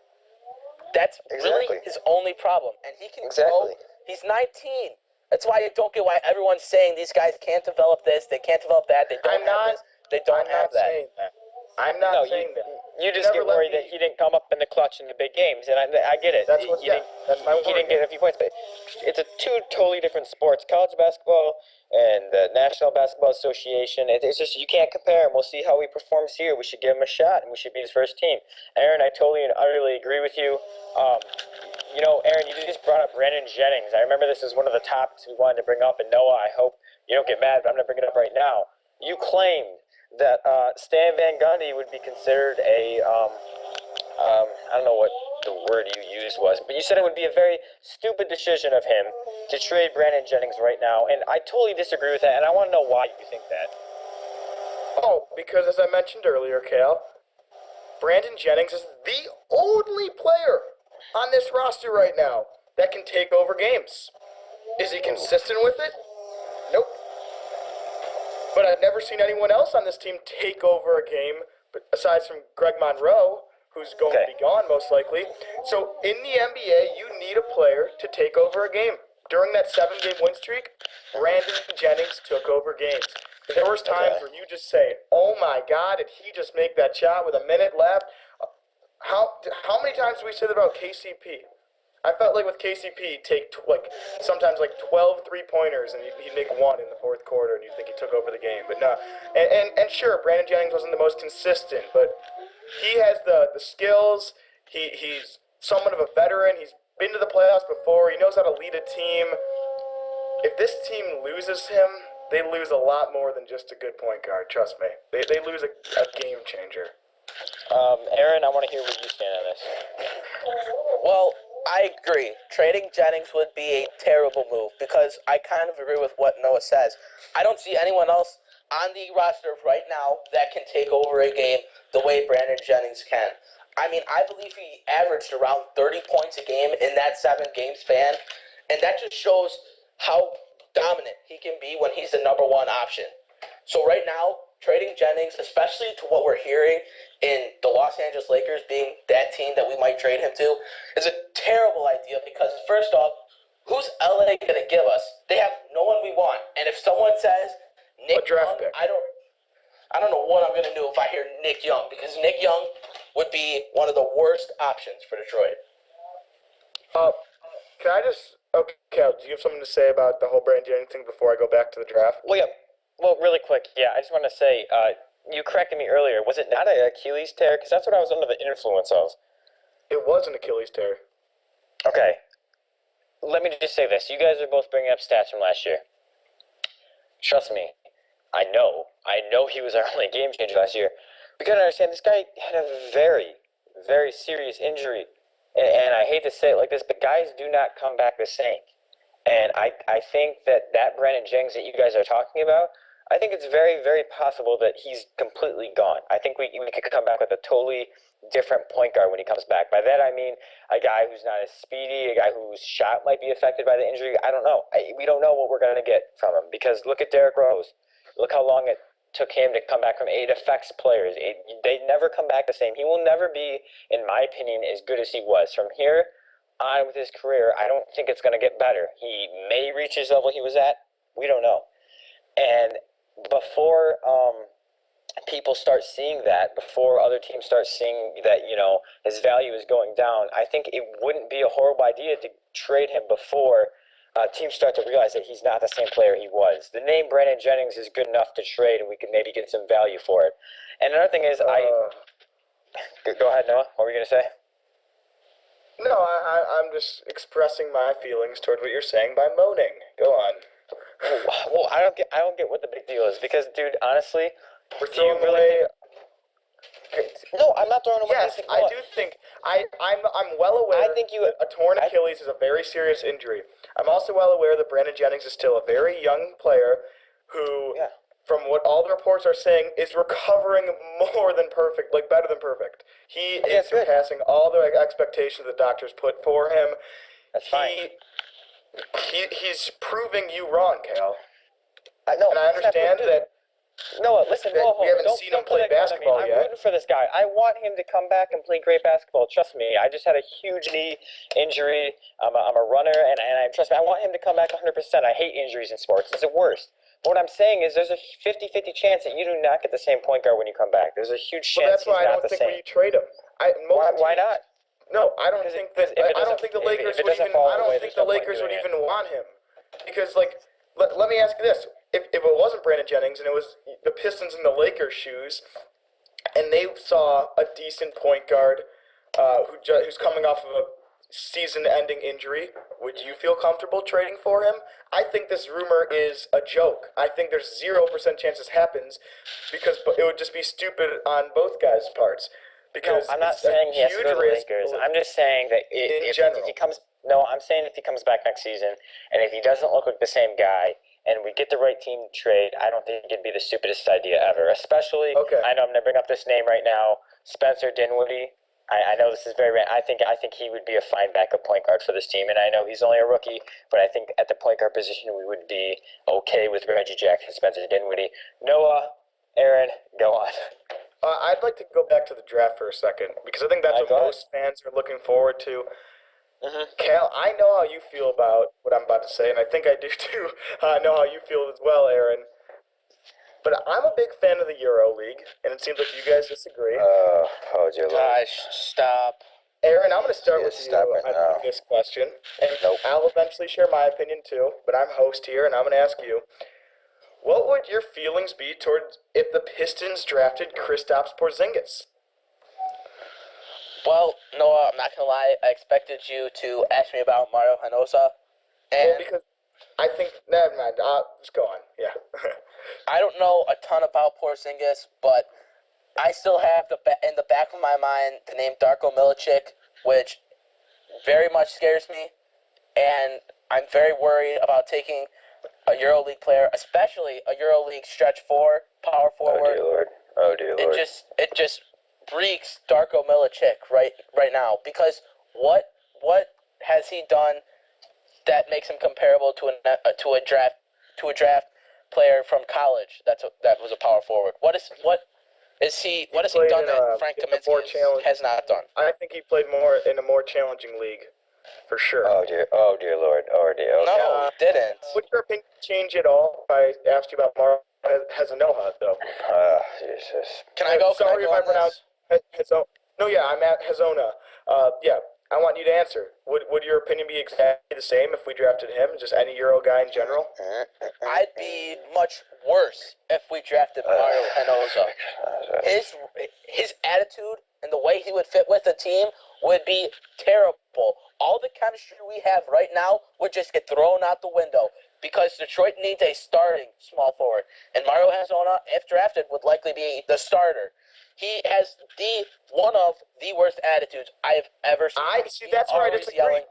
S1: That's really his only problem. And he can grow. He's 19. That's why I don't get why everyone's saying these guys can't develop this, they can't develop that, they don't have this, they don't have that.
S2: I'm not saying that.
S3: You just get worried that he didn't come up in the clutch in the big games, and I get it.
S2: That's my
S3: worry. He didn't get a few points, but it's two totally different sports. College basketball and the National Basketball Association. It's just you can't compare him. We'll see how he performs here. We should give him a shot, and we should be his first team. Aaron, I totally and utterly agree with you. Aaron, you just brought up Brandon Jennings. I remember this is one of the topics we wanted to bring up, and Noah, I hope you don't get mad, but I'm going to bring it up right now. You claimed that Stan Van Gundy would be considered a, I don't know what the word you used was, but you said it would be a very stupid decision of him to trade Brandon Jennings right now, and I totally disagree with that, and I want to know why you think that.
S2: Oh, because as I mentioned earlier, Cal, Brandon Jennings is the only player on this roster right now that can take over games. Is he consistent with it? Nope. But I've never seen anyone else on this team take over a game, aside from Greg Monroe, who's going to be gone most likely. So in the NBA, you need a player to take over a game. During that 7-game win streak, Brandon Jennings took over games. There was times where you just say, "Oh my God, did he just make that shot with a minute left?" How many times do we say that about KCP? I felt like with KCP, he'd take sometimes 12 3-pointers, and he'd make one in the fourth quarter, and you'd think he took over the game. But no, and sure, Brandon Jennings wasn't the most consistent, but he has the skills. He's somewhat of a veteran. He's been to the playoffs before. He knows how to lead a team. If this team loses him, they lose a lot more than just a good point guard. Trust me, they lose a game changer.
S3: Aaron, I want to hear where you stand on this.
S1: Well, I agree. Trading Jennings would be a terrible move because I kind of agree with what Noah says. I don't see anyone else on the roster right now that can take over a game the way Brandon Jennings can. I mean, I believe he averaged around 30 points a game in that 7 game span, and that just shows how dominant he can be when he's the number one option. So right now, trading Jennings, especially to what we're hearing in the Los Angeles Lakers being that team that we might trade him to, is a terrible idea because first off, who's LA going to give us? They have no one we want. And if someone says Nick Young,
S2: pick.
S1: I don't know what I'm going to do if I hear Nick Young, because Nick Young would be one of the worst options for Detroit.
S2: Can I just... Okay, Cal, do you have something to say about the whole Brandon Jennings thing before I go back to the draft?
S3: Well, yeah. Well, really quick, I just want to say, you corrected me earlier. Was it not an Achilles tear? Because that's what I was under the influence of.
S2: It was an Achilles tear.
S3: Okay. Let me just say this. You guys are both bringing up stats from last year. Trust me, I know he was our only game changer last year. You gotta understand, this guy had a very, very serious injury. And I hate to say it like this, but guys do not come back the same. And I think that Brandon Jennings that you guys are talking about, I think it's very, very possible that he's completely gone. I think we could come back with a totally different point guard when he comes back. By that I mean a guy who's not as speedy, a guy whose shot might be affected by the injury. I don't know. We don't know what we're going to get from him because look at Derrick Rose. Look how long it took him to come back from. It affects players. They never come back the same. He will never be, in my opinion, as good as he was. From here on with his career, I don't think it's going to get better. He may reach his level he was at. We don't know. And before people start seeing that, before other teams start seeing that, his value is going down, I think it wouldn't be a horrible idea to trade him before teams start to realize that he's not the same player he was. The name Brandon Jennings is good enough to trade, and we could maybe get some value for it. And another thing is, Go ahead, Noah. What were you going to say?
S2: No, I'm just expressing my feelings toward what you're saying by moaning. Go on.
S3: Well, I don't get what the big deal is because, dude, honestly,
S2: we're throwing away.
S3: No, I'm not throwing away.
S2: Yes, I do think I'm well aware.
S3: I think
S2: that a torn Achilles is a very serious injury. I'm also well aware that Brandon Jennings is still a very young player who, from what all the reports are saying, is recovering more than perfect, like better than perfect. He is surpassing all the expectations the doctors put for him.
S3: That's fine.
S2: He's proving you wrong, Cal.
S3: No,
S2: and I understand that.
S3: No, listen,
S2: we haven't seen him play basketball
S3: I'm
S2: yet.
S3: rooting for this guy. I want him to come back and play great basketball. Trust me. I just had a huge knee injury. I'm a runner, and trust me, I want him to come back 100%. I hate injuries in sports. It's the worst. But what I'm saying is there's a 50-50 chance that you do not get the same point guard when you come back. There's a huge chance
S2: that's why I don't think when you trade him.
S3: Why not?
S2: No, I don't think that. I don't think the Lakers would even. I don't think the Lakers would even want him, because let me ask you this: if it wasn't Brandon Jennings and it was the Pistons in the Lakers' shoes, and they saw a decent point guard who's coming off of a season-ending injury, would you feel comfortable trading for him? I think this rumor is a joke. I think there's 0% chance this happens because it would just be stupid on both guys' parts. Because
S3: I'm not saying he has to go to the Lakers. I'm just saying that if he comes. No, I'm saying if he comes back next season and if he doesn't look like the same guy and we get the right team to trade, I don't think it'd be the stupidest idea ever. Especially, I know I'm going to bring up this name right now, Spencer Dinwiddie. I know this is very random. I think he would be a fine backup point guard for this team, and I know he's only a rookie, but I think at the point guard position we would be okay with Reggie Jackson, Spencer Dinwiddie. Noah, Aaron, go on.
S2: I'd like to go back to the draft for a second because I think that's what most fans are looking forward to. Cal, I know how you feel about what I'm about to say, and I think I do too. I know how you feel as well, Aaron. But I'm a big fan of the Euro League, and it seems like you guys disagree.
S3: Oh, dear Lord.
S1: Gosh, stop.
S2: Aaron, I'm going to start with you on this question, and I'll eventually share my opinion too, but I'm host here, and I'm going to ask you, what would your feelings be towards if the Pistons drafted Kristaps Porzingis?
S1: Well, Noah, I'm not gonna lie. I expected you to ask me about Mario Hinosa, and
S2: Well, because I think never mind. Just go on. Yeah.
S1: I don't know a ton about Porzingis, but I still have in the back of my mind the name Darko Milicic, which very much scares me, and I'm very worried about taking a EuroLeague player, especially a EuroLeague stretch four, power
S3: Oh
S1: forward.
S3: dear Lord. Oh dear Lord.
S1: It just reeks Darko Milicic right now, because what has he done that makes him comparable to a draft player from college that was a power forward? What has he
S2: played
S1: done
S2: in
S1: that
S2: a
S1: Frank
S2: in a more
S1: Kaminsky has not done?
S2: I think he played more in a more challenging league, for sure.
S3: Oh dear Lord. Oh dear. Okay.
S1: No, he didn't.
S2: Would your opinion change at all if I asked you about Mario Hezanoha, though?
S3: Jesus.
S1: Can I go?
S2: Sorry if I
S1: on this?
S2: pronounced Hezona. No, yeah, I'm at Hezona. Yeah, I want you to answer. Would your opinion be exactly the same if we drafted him, just any Euro guy in general?
S1: I'd be much worse if we drafted Mario Hinosa. His attitude and the way he would fit with the team would be terrible. All the chemistry we have right now would just get thrown out the window because Detroit needs a starting small forward, and Mario Hezona, if drafted, would likely be the starter. He has one of the worst attitudes I have ever seen.
S2: I see.
S1: He's
S2: That's where I
S1: always
S2: disagree.
S1: yelling.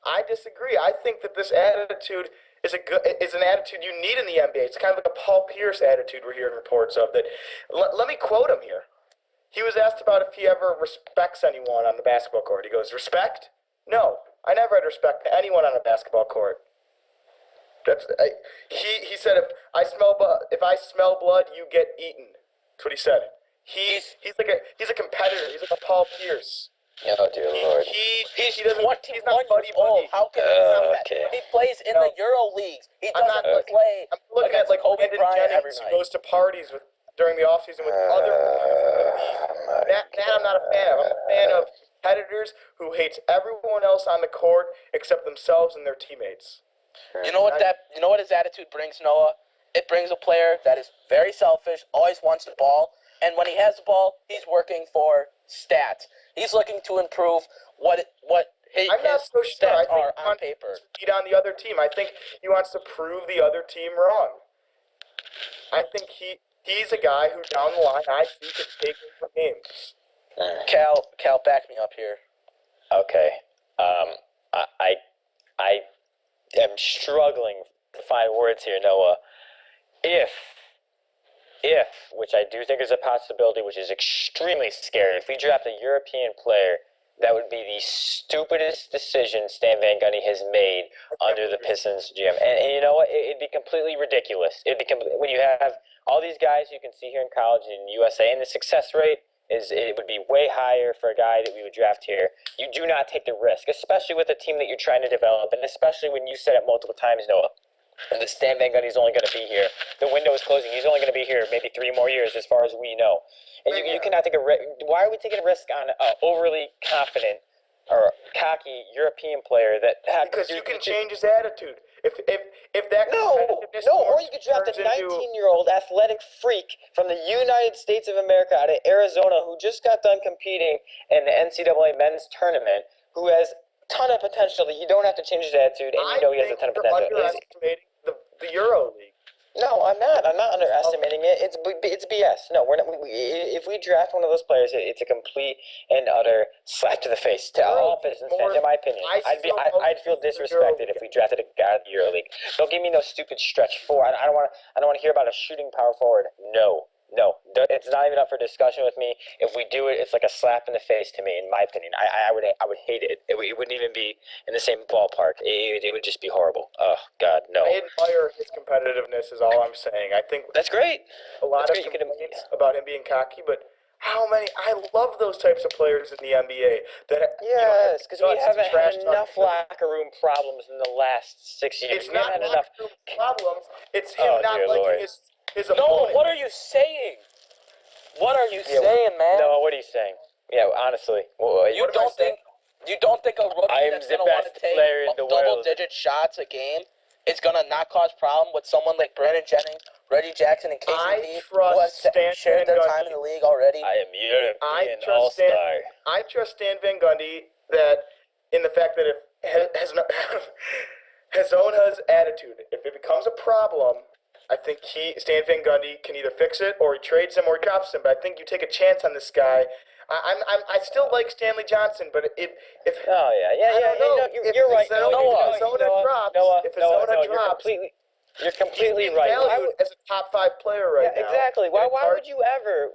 S2: I disagree. I think that this attitude is an attitude you need in the NBA. It's kind of like a Paul Pierce attitude we're hearing reports of. That. Let me quote him here. He was asked about if he ever respects anyone on the basketball court. He goes, "Respect? No, I never had respect to anyone on a basketball court." He said if I smell blood, you get eaten. That's what he said. He's a competitor. He's like a Paul Pierce.
S3: Oh dear Lord.
S1: He's
S2: He doesn't.
S1: 21
S2: He's not buddy
S1: years old.
S2: buddy.
S1: How can he do that?
S3: Okay.
S1: He plays in
S2: No.
S1: the Euro leagues. He
S2: I'm
S1: doesn't
S2: not-
S1: play
S2: I'm looking at
S1: against
S2: like
S1: Kobe
S2: Brandon
S1: Bryant every
S2: Jennings, who
S1: night.
S2: goes to parties during the off season with other players in the league. That I'm not a fan of. I'm a fan of competitors who hates everyone else on the court except themselves and their teammates.
S1: You know what his attitude brings, Noah? It brings a player that is very selfish, always wants the ball, and when he has the ball, he's working for stats. He's looking to improve what his
S2: I'm not so sure.
S1: stats
S2: I think
S1: are
S2: he
S1: on
S2: wants
S1: paper.
S2: to beat on the other team. I think he wants to prove the other team wrong. I think he's a guy who down the line I see could take over games.
S1: Cal, back me up here.
S3: Okay. I am struggling to find words here, Noah. If, which I do think is a possibility, which is extremely scary, if we draft a European player, that would be the stupidest decision Stan Van Gundy has made under the Pistons GM. And you know what? It'd be completely ridiculous. When you have all these guys you can see here in college in USA, and the success rate it would be way higher for a guy that we would draft here. You do not take the risk, especially with a team that you're trying to develop, and especially when you said it multiple times, Noah. And the Stan Van Gundy's only going to be here. The window is closing. He's only going to be here maybe 3 more years, as far as we know. And you cannot take a risk. Why are we taking a risk on an overly confident or cocky European player
S2: because you can change his attitude. If that
S3: no, or you could draft a 19-year-old athletic freak from the United States of America out of Arizona who just got done competing in the NCAA men's tournament, who has a ton of potential. That you don't have to change his attitude, and you know he has a ton of potential.
S2: Underestimating the Euro League.
S3: No, I'm not. I'm not underestimating it. It's BS. No, we're not. If we draft one of those players, it's a complete and utter slap to the face to all Pistons fans. In my opinion, I'd feel disrespected if we drafted a guy out of the EuroLeague. Don't give me no stupid stretch four. I don't want to hear about a shooting power forward. No, it's not even up for discussion with me. If we do it, it's like a slap in the face to me. In my opinion, I would hate it. It wouldn't even be in the same ballpark. It would just be horrible. Oh God, no.
S2: I admire his competitiveness. Is all I'm saying. I think
S3: that's great.
S2: A lot of complaints about him being cocky, but how many? I love those types of players in the NBA.
S3: Yes, because we haven't had enough locker room problems in the last 6 years.
S2: It's not locker room problems. It's him not liking his opponent.
S1: No, what are you saying? What are you saying, man?
S3: No, what are you saying? Yeah, honestly.
S1: You don't think a rookie that's going to want to take double-digit shots a game is going to not cause problem with someone like Brandon Jennings, Reggie Jackson and
S2: I
S1: KCP, who have
S2: trust Stan
S1: shared
S2: Van
S1: their time in
S2: Gundy.
S1: the league already.
S3: I am
S2: I
S3: European
S2: trust Stan.
S3: all-star.
S2: I trust Stan Van Gundy that in the fact that if has Hazona's attitude, if it becomes a problem, I think Stan Van Gundy can either fix it or he trades him or he drops him. But I think you take a chance on this guy. I still like Stanley Johnson, but if
S3: Oh yeah.
S2: I don't know.
S3: No,
S2: If
S3: you're right.
S2: If Hazona drops,
S3: You're
S2: he's
S3: completely
S2: being
S3: right.
S2: valued as a top 5 player right
S3: Yeah,
S2: now.
S3: exactly.
S2: And it's hard-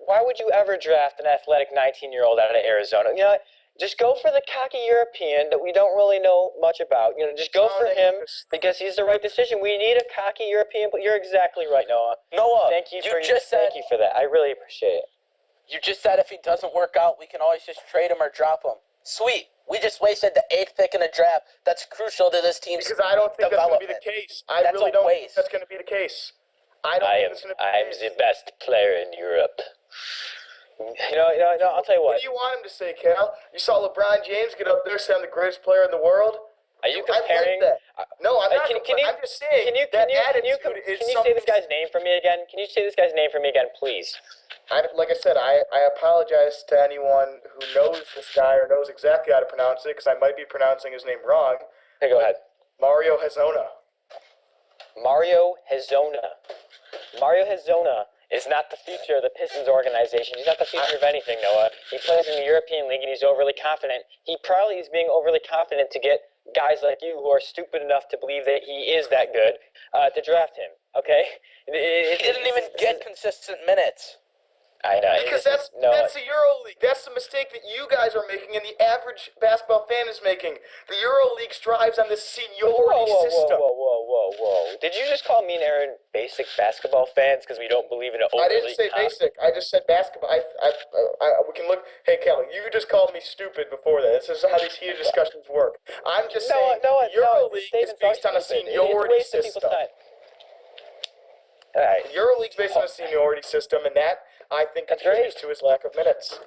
S3: Why would you ever draft an athletic 19-year-old out of Arizona? You know, just go for the cocky European that we don't really know much about. You know, just go for him because he's the right decision. We need a cocky European, but you're exactly right, Noah.
S1: Noah,
S3: Thank you
S1: said
S3: for that. I really appreciate it.
S1: you just said if he doesn't work out, we can always just trade him or drop him. Sweet. We just wasted the 8th pick in a draft. That's crucial to this team's
S2: because I don't think that's going to be the
S1: development.
S2: case. I really don't think that's going to be the case. I don't think it's going to be the case.
S3: the best player in Europe. I'll tell you
S2: What do you want him to say, Cal? You saw LeBron James get up there saying I'm the greatest player in the world?
S3: Are you
S2: I
S3: comparing?
S2: like that. No, I'm not. I'm just saying that attitude is
S3: Can you
S2: something.
S3: say this guy's name for me again? Can you say this guy's name for me again, please?
S2: Like I said, I apologize to anyone who knows this guy or knows exactly how to pronounce it because I might be pronouncing his name wrong.
S3: Hey, go ahead.
S2: Mario Hazona.
S3: Mario Hazona. Mario Hazona is not the future of the Pistons organization. He's not the future of anything, Noah. He plays in the European League and he's overly confident. He probably is being overly confident to get guys like you who are stupid enough to believe that he is that good to draft him, okay?
S1: He didn't even get consistent minutes.
S3: I know.
S2: Because that's the EuroLeague. That's the mistake that you guys are making and the average basketball fan is making. The EuroLeague strives on this seniority system.
S3: Whoa. Did you just call me and Aaron basic basketball fans because we don't believe in an overly...
S2: I didn't say basic. I just said basketball. We can look... Hey, Kelly, you just called me stupid before that. This is how these heated discussions work. I'm just saying the EuroLeague is based on a seniority system.
S3: All right.
S2: The EuroLeague's based on a seniority system, and that, I think, contributes to his lack of minutes.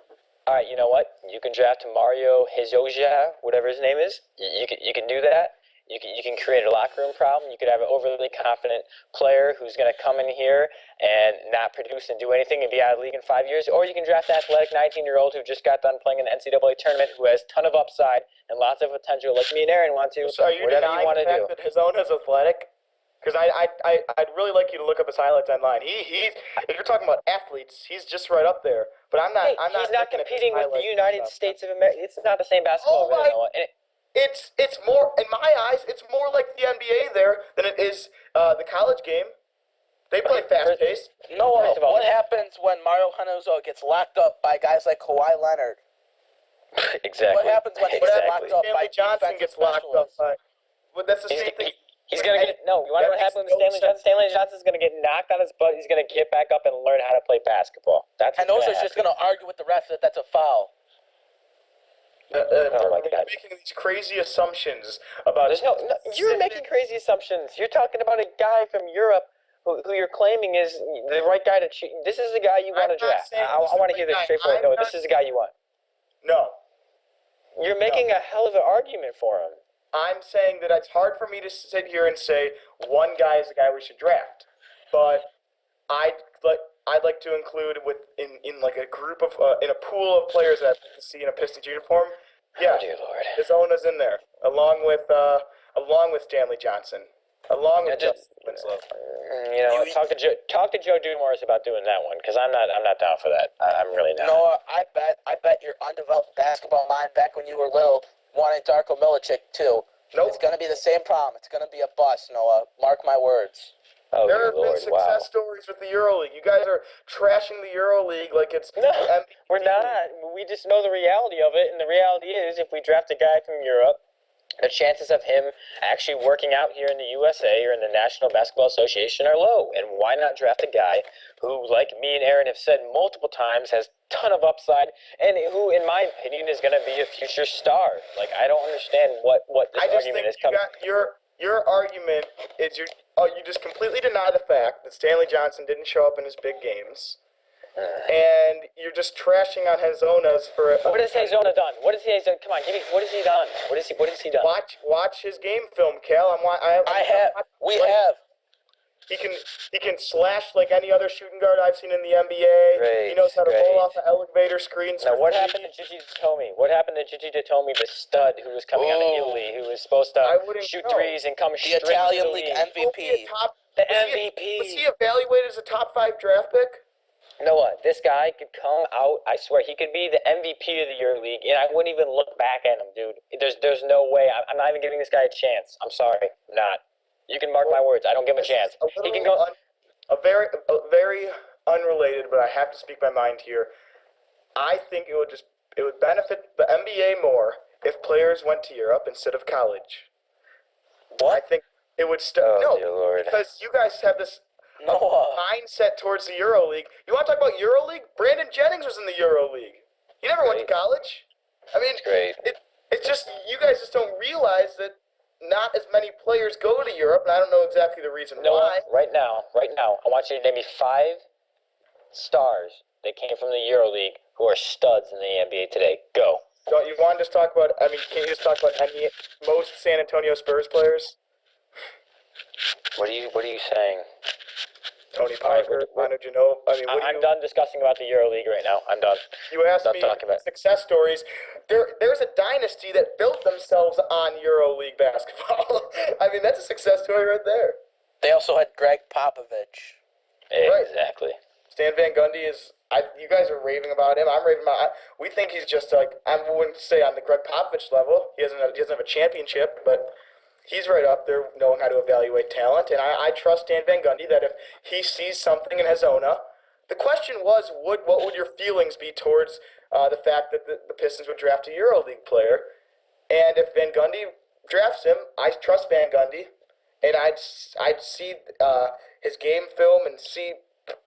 S3: All right, you know what? You can draft Mario Hezonja, whatever his name is. You can do that. You can create a locker room problem. You could have an overly confident player who's going to come in here and not produce and do anything and be out of the league in 5 years. Or you can draft an athletic 19-year-old who just got done playing in the NCAA tournament who has a ton of upside and lots of potential, like me and Aaron want to.
S2: So are you
S3: whatever you
S2: denying
S3: want
S2: the
S3: to do.
S2: fact that Hazona's athletic? Because I'd really like you to look up his highlights online. He's if you're talking about athletes, he's just right up there. But I'm not.
S3: Hey, he's not competing with the United States of America. It's not the same basketball.
S2: It's more, in my eyes, it's more like the NBA there than it is the college game. They play fast paced.
S1: Noah, what happens when Mario Hanazo gets locked up by guys like Kawhi Leonard?
S3: Exactly.
S1: What happens when he gets locked up by
S2: Stanley Johnson gets locked up by? Well, that's the same thing.
S3: He's gonna get no. You want to know what happens with Stanley Johnson? Stanley Johnson's gonna get knocked on his butt. He's gonna get back up and learn how to play basketball. That's
S1: and Ozo's just gonna argue with the ref that that's a foul.
S3: Oh my God!
S2: Making these crazy assumptions about.
S3: You're making crazy assumptions. You're talking about a guy from Europe who you're claiming is the right guy to choose. This is the guy you want to draft. I want to hear this straightforward. No, this is the guy you want.
S2: No.
S3: You're making a hell of an argument for him.
S2: I'm saying that it's hard for me to sit here and say one guy is the guy we should draft, but I'd like to include in like a group of in a pool of players that I'd like to see in a Pistons uniform. Yeah,
S3: oh, dear Lord.
S2: Hazona's in there along with Stanley Johnson, along with Justin Winslow.
S3: Talk to Joe Dumars about doing that one because I'm not down for that. I'm really not.
S1: Noah, I bet your undeveloped basketball mind back when you were little wanted Darko Milicic too.
S2: Nope.
S1: It's going to be the same problem. It's going to be a bust, Noah. Mark my words.
S3: Oh,
S2: there have
S3: Lord,
S2: been success stories with the EuroLeague. You guys are trashing the EuroLeague like it's
S3: no, we're not. We just know the reality of it, and the reality is if we draft a guy from Europe, the chances of him actually working out here in the USA or in the National Basketball Association are low. And why not draft a guy who, like me and Aaron have said multiple times, has a ton of upside and who, in my opinion, is going to be a future star? Like, I don't understand what this argument is coming.
S2: Your argument is you just completely deny the fact that Stanley Johnson didn't show up in his big games. And you're just trashing on Hazona's for.
S3: What has Hazona done? What has he done? Come on, give me. What has he done? What has he done?
S2: Watch his game film, Cal.
S1: We have.
S2: He can slash like any other shooting guard I've seen in the NBA.
S3: Great,
S2: He knows how to roll
S3: great.
S2: off of elevator screens.
S3: Now,
S2: for
S3: what
S2: three.
S3: happened to Gigi Datomi? What happened to Gigi Datomi, the stud who was coming out of Italy, who was supposed
S2: I
S3: to
S2: wouldn't
S3: shoot
S2: know.
S3: threes and come
S1: The
S3: straight to
S1: Italian
S3: the
S1: League
S3: league?
S1: MVP.
S3: The
S2: Was he
S3: MVP.
S2: evaluated as a top 5 draft pick?
S3: Noah, this guy could come out. I swear, he could be the MVP of the year league, and I wouldn't even look back at him, dude. There's no way. I'm not even giving this guy a chance. I'm sorry, I'm not. You can mark my words. I don't give him a chance. He can go.
S2: A very unrelated, but I have to speak my mind here. I think it would benefit the NBA more if players went to Europe instead of college.
S1: What?
S2: I think it would
S3: Oh, dear Lord.
S2: because you guys have this
S1: Noah.
S2: mindset towards the Euro League. You want to talk about Euro League? Brandon Jennings was in the Euro League. He never went to
S3: Great.
S2: college. I mean,
S3: Great.
S2: it's just you guys just don't realize that not as many players go to Europe, and I don't know exactly the reason
S3: Noah,
S2: why.
S3: right now, I want you to name me 5 stars that came from the Euro League who are studs in the NBA today. Go.
S2: Don't you want to just talk about? I mean, can't you just talk about most San Antonio Spurs players?
S3: What are you saying?
S2: Tony
S3: All right,
S2: Parker, Manu Ginobili. I mean,
S3: I'm done discussing about the Euro League right now. I'm done.
S2: You asked
S3: Stop
S2: me
S3: talking about it.
S2: success stories. There's a dynasty that built themselves on Euro League basketball. I mean, that's a success story right there.
S1: They also had Greg Popovich.
S2: Right.
S3: Exactly.
S2: Stan Van Gundy is. You guys are raving about him. I'm raving about. We think he's just like I wouldn't say on the Greg Popovich level. He doesn't have a championship, but he's right up there knowing how to evaluate talent. And I trust Stan Van Gundy that if he sees something in Hazona, the question was, what would your feelings be towards the fact that the Pistons would draft a EuroLeague player? And if Van Gundy drafts him, I trust Van Gundy, and I'd see his game film and see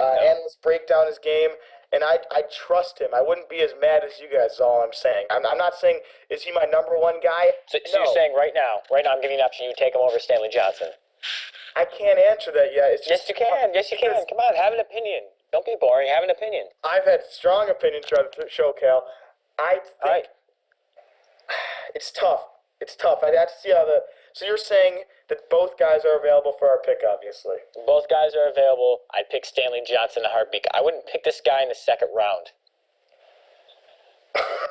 S2: analysts break down his game, and I'd trust him. I wouldn't be as mad as you guys. Is all I'm saying. I'm not saying is he my number one guy.
S3: So
S2: No.
S3: you're saying right now, I'm giving you an option. You take him over Stanley Johnson.
S2: I can't answer that yet. It's
S3: Yes,
S2: just
S3: you can. Yes, you can. Come on, have an opinion. Don't be boring. Have an opinion.
S2: I've had strong opinions throughout the show, Cal. I think
S3: All right.
S2: it's tough. It's tough. I'd have to see how the. So you're saying that both guys are available for our pick, obviously.
S3: Both guys are available. I'd pick Stanley Johnson in a heartbeat. I wouldn't pick this guy in the second round.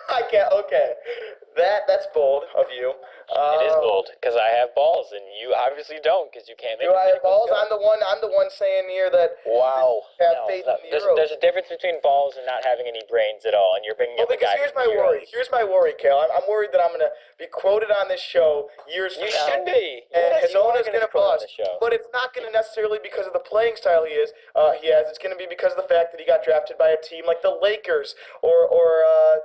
S2: I can't. Okay, that's bold of you.
S3: It is bold because I have balls and you obviously don't because you can't make.
S2: Do I have balls? I'm the one saying here that
S1: Wow.
S2: have
S3: No,
S2: faith
S3: no,
S2: in the Euro.
S3: there's a difference between balls and not having any brains at all, and you're bringing
S2: Well,
S3: up a
S2: because
S3: guy.
S2: here's
S3: from
S2: my
S3: the Euro.
S2: worry. Here's my worry, Cal. I'm worried that I'm going to be quoted on this show years from
S3: You
S2: now.
S3: should be.
S2: And
S3: Yes, you are
S2: Hazona's
S3: gonna
S2: going to
S3: be put on
S2: bust.
S3: the show.
S2: But it's not going to necessarily because of the playing style he has. It's going to be because of the fact that he got drafted by a team like the Lakers or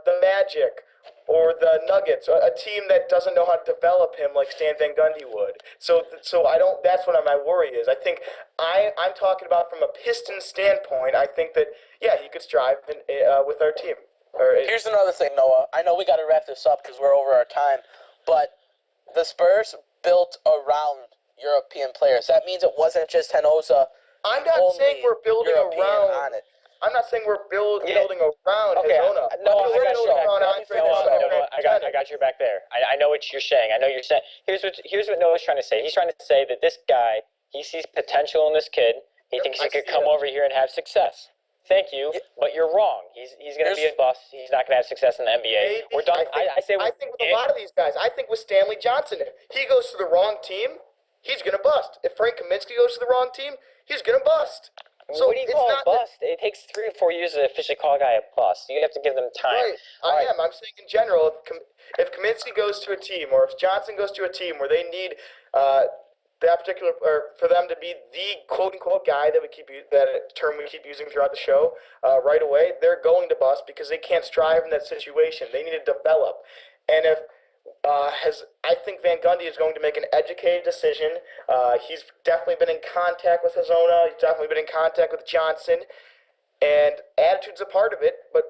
S2: the Magic or the Nuggets, a team that doesn't know how to develop him like Stan Van Gundy would. So I don't. That's what my worry is. I think I'm talking about from a Pistons standpoint. I think that he could strive with our team.
S1: Here's another thing, Noah. I know we got to wrap this up because we're over our time, but the Spurs built around European players. That means it wasn't just Henoza.
S2: I'm not saying we're building
S1: European
S2: around.
S1: on it.
S2: I'm not saying we're building around
S3: Okay,
S2: Hazona.
S3: no,
S2: we're
S3: I got
S2: building around
S3: you
S2: Andre
S3: back. I got your back there. I know what you're saying. I know you're saying. Here's what Noah's trying to say. He's trying to say that this guy, he sees potential in this kid. He thinks he could come over here and have success. Thank you, but you're wrong. He's going to be a bust. He's not going to have success in the NBA. We're done. I think
S2: with a lot of these guys, I think with Stanley Johnson, if he goes to the wrong team, he's going to bust. If Frank Kaminsky goes to the wrong team, he's going to bust. So
S3: what do you call a bust? It takes 3 or 4 years to officially call a guy a bust. You have to give them time.
S2: Right, I am. I'm saying in general, if Kaminsky goes to a team, or if Johnson goes to a team where they need that particular, or for them to be the quote unquote guy that term we keep using throughout the show, right away, they're going to bust because they can't strive in that situation. They need to develop, and if I think Van Gundy is going to make an educated decision. He's definitely been in contact with Hazona. He's definitely been in contact with Johnson, and attitude's a part of it. But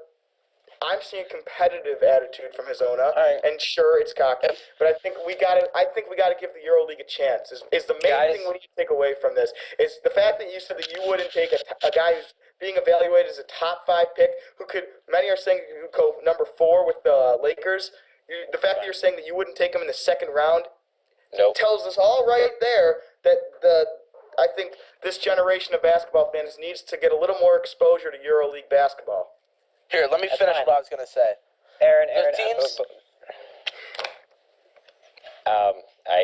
S2: I'm seeing a competitive attitude from Hazona, and sure, it's cocky. But I think we got to give the EuroLeague a chance. Is the main thing we need to take away from this is the fact that you said that you wouldn't take a guy who's being evaluated as a top 5 pick, many are saying who could go number 4 with the Lakers. The fact that you're saying that you wouldn't take him in the second round tells us all right there that I think this generation of basketball fans needs to get a little more exposure to EuroLeague basketball.
S1: Here, let me finish
S3: fine.
S1: what I was going to say.
S3: Aaron,
S1: The teams.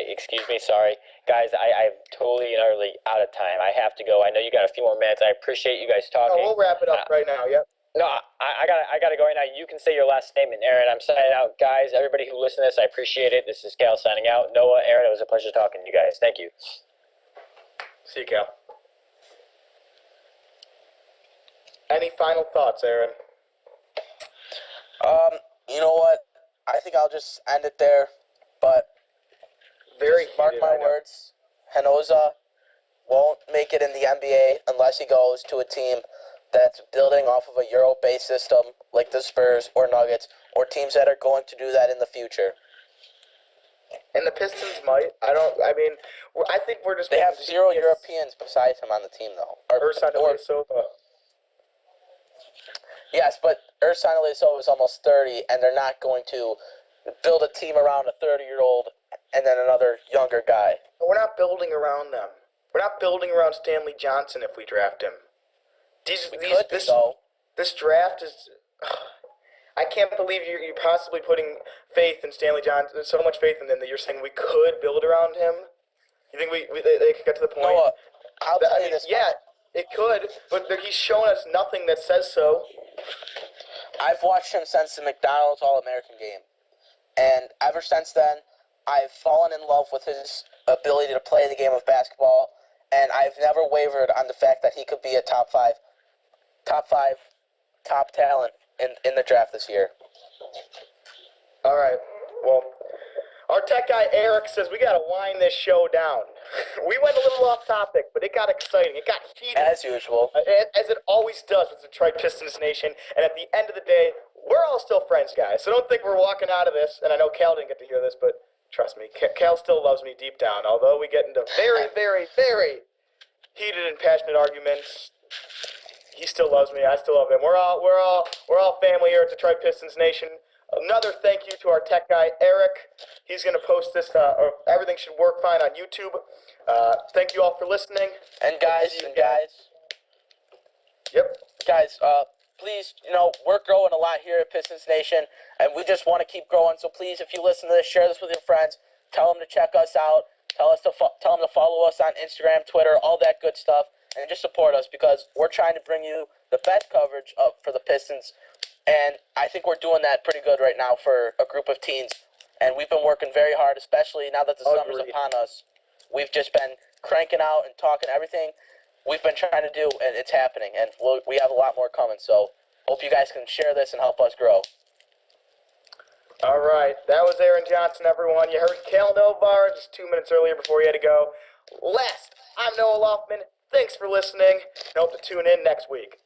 S3: excuse me, sorry. Guys, I'm totally and utterly out of time. I have to go. I know you got a few more minutes. I appreciate you guys talking.
S2: No, we'll wrap it up right now, yep.
S3: No, I gotta go right now. You can say your last statement, Aaron. I'm signing out. Guys, everybody who listened to this, I appreciate it. This is Cal signing out. Noah, Aaron, it was a pleasure talking to you guys. Thank you.
S2: See you, Cal. Any final thoughts, Aaron?
S1: You know what? I think I'll just end it there. But
S2: Very
S1: mark
S2: heated,
S1: my
S2: I know.
S1: words, Hinoza won't make it in the NBA unless he goes to a team that's building off of a Euro-based system like the Spurs or Nuggets or teams that are going to do that in the future.
S2: And the Pistons might. I think we're just
S1: They have
S2: making
S1: zero
S2: genius-
S1: Europeans besides him on the team, though.
S2: Ersan Ilyasova.
S1: Yes, but Ersan Ilyasova is almost 30, and they're not going to build a team around a 30-year-old and then another younger guy.
S2: But we're not building around them. We're not building around Stanley Johnson if we draft him. This draft is... I can't believe you're possibly putting faith in Stanley Johnson, so much faith in him that you're saying we could build around him. You think they could get to the point?
S1: Noah, I'll tell you this.
S2: Yeah, it could, but he's shown us nothing that says so.
S1: I've watched him since the McDonald's All-American game. And ever since then, I've fallen in love with his ability to play the game of basketball. And I've never wavered on the fact that he could be a top talent in the draft this year.
S2: All right. Well, our tech guy Eric says we got to wind this show down. We went a little off topic, but it got exciting. It got heated.
S1: As usual.
S2: As it always does with Detroit Pistons Nation. And at the end of the day, we're all still friends, guys. So don't think we're walking out of this. And I know Cal didn't get to hear this, but trust me, Cal still loves me deep down. Although we get into very, very, very heated and passionate arguments, he still loves me. I still love him. We're all family here at Detroit Pistons Nation. Another thank you to our tech guy Eric. He's going to post this. Everything should work fine on YouTube. Thank you all for listening.
S1: And guys,
S2: Yep.
S1: Guys, please, we're growing a lot here at Pistons Nation, and we just want to keep growing. So please, if you listen to this, share this with your friends. Tell them to check us out. Tell them to follow us on Instagram, Twitter, all that good stuff, and just support us because we're trying to bring you the best coverage for the Pistons. And I think we're doing that pretty good right now for a group of teens. And we've been working very hard, especially now that the summer's upon us. We've just been cranking out and talking everything we've been trying to do, and it's happening. And we have a lot more coming. So hope you guys can share this and help us grow.
S2: All right. That was Aaron Johnson, everyone. You heard Cal Novar just 2 minutes earlier before he had to go. I'm Noah Loftman. Thanks for listening. And hope to tune in next week.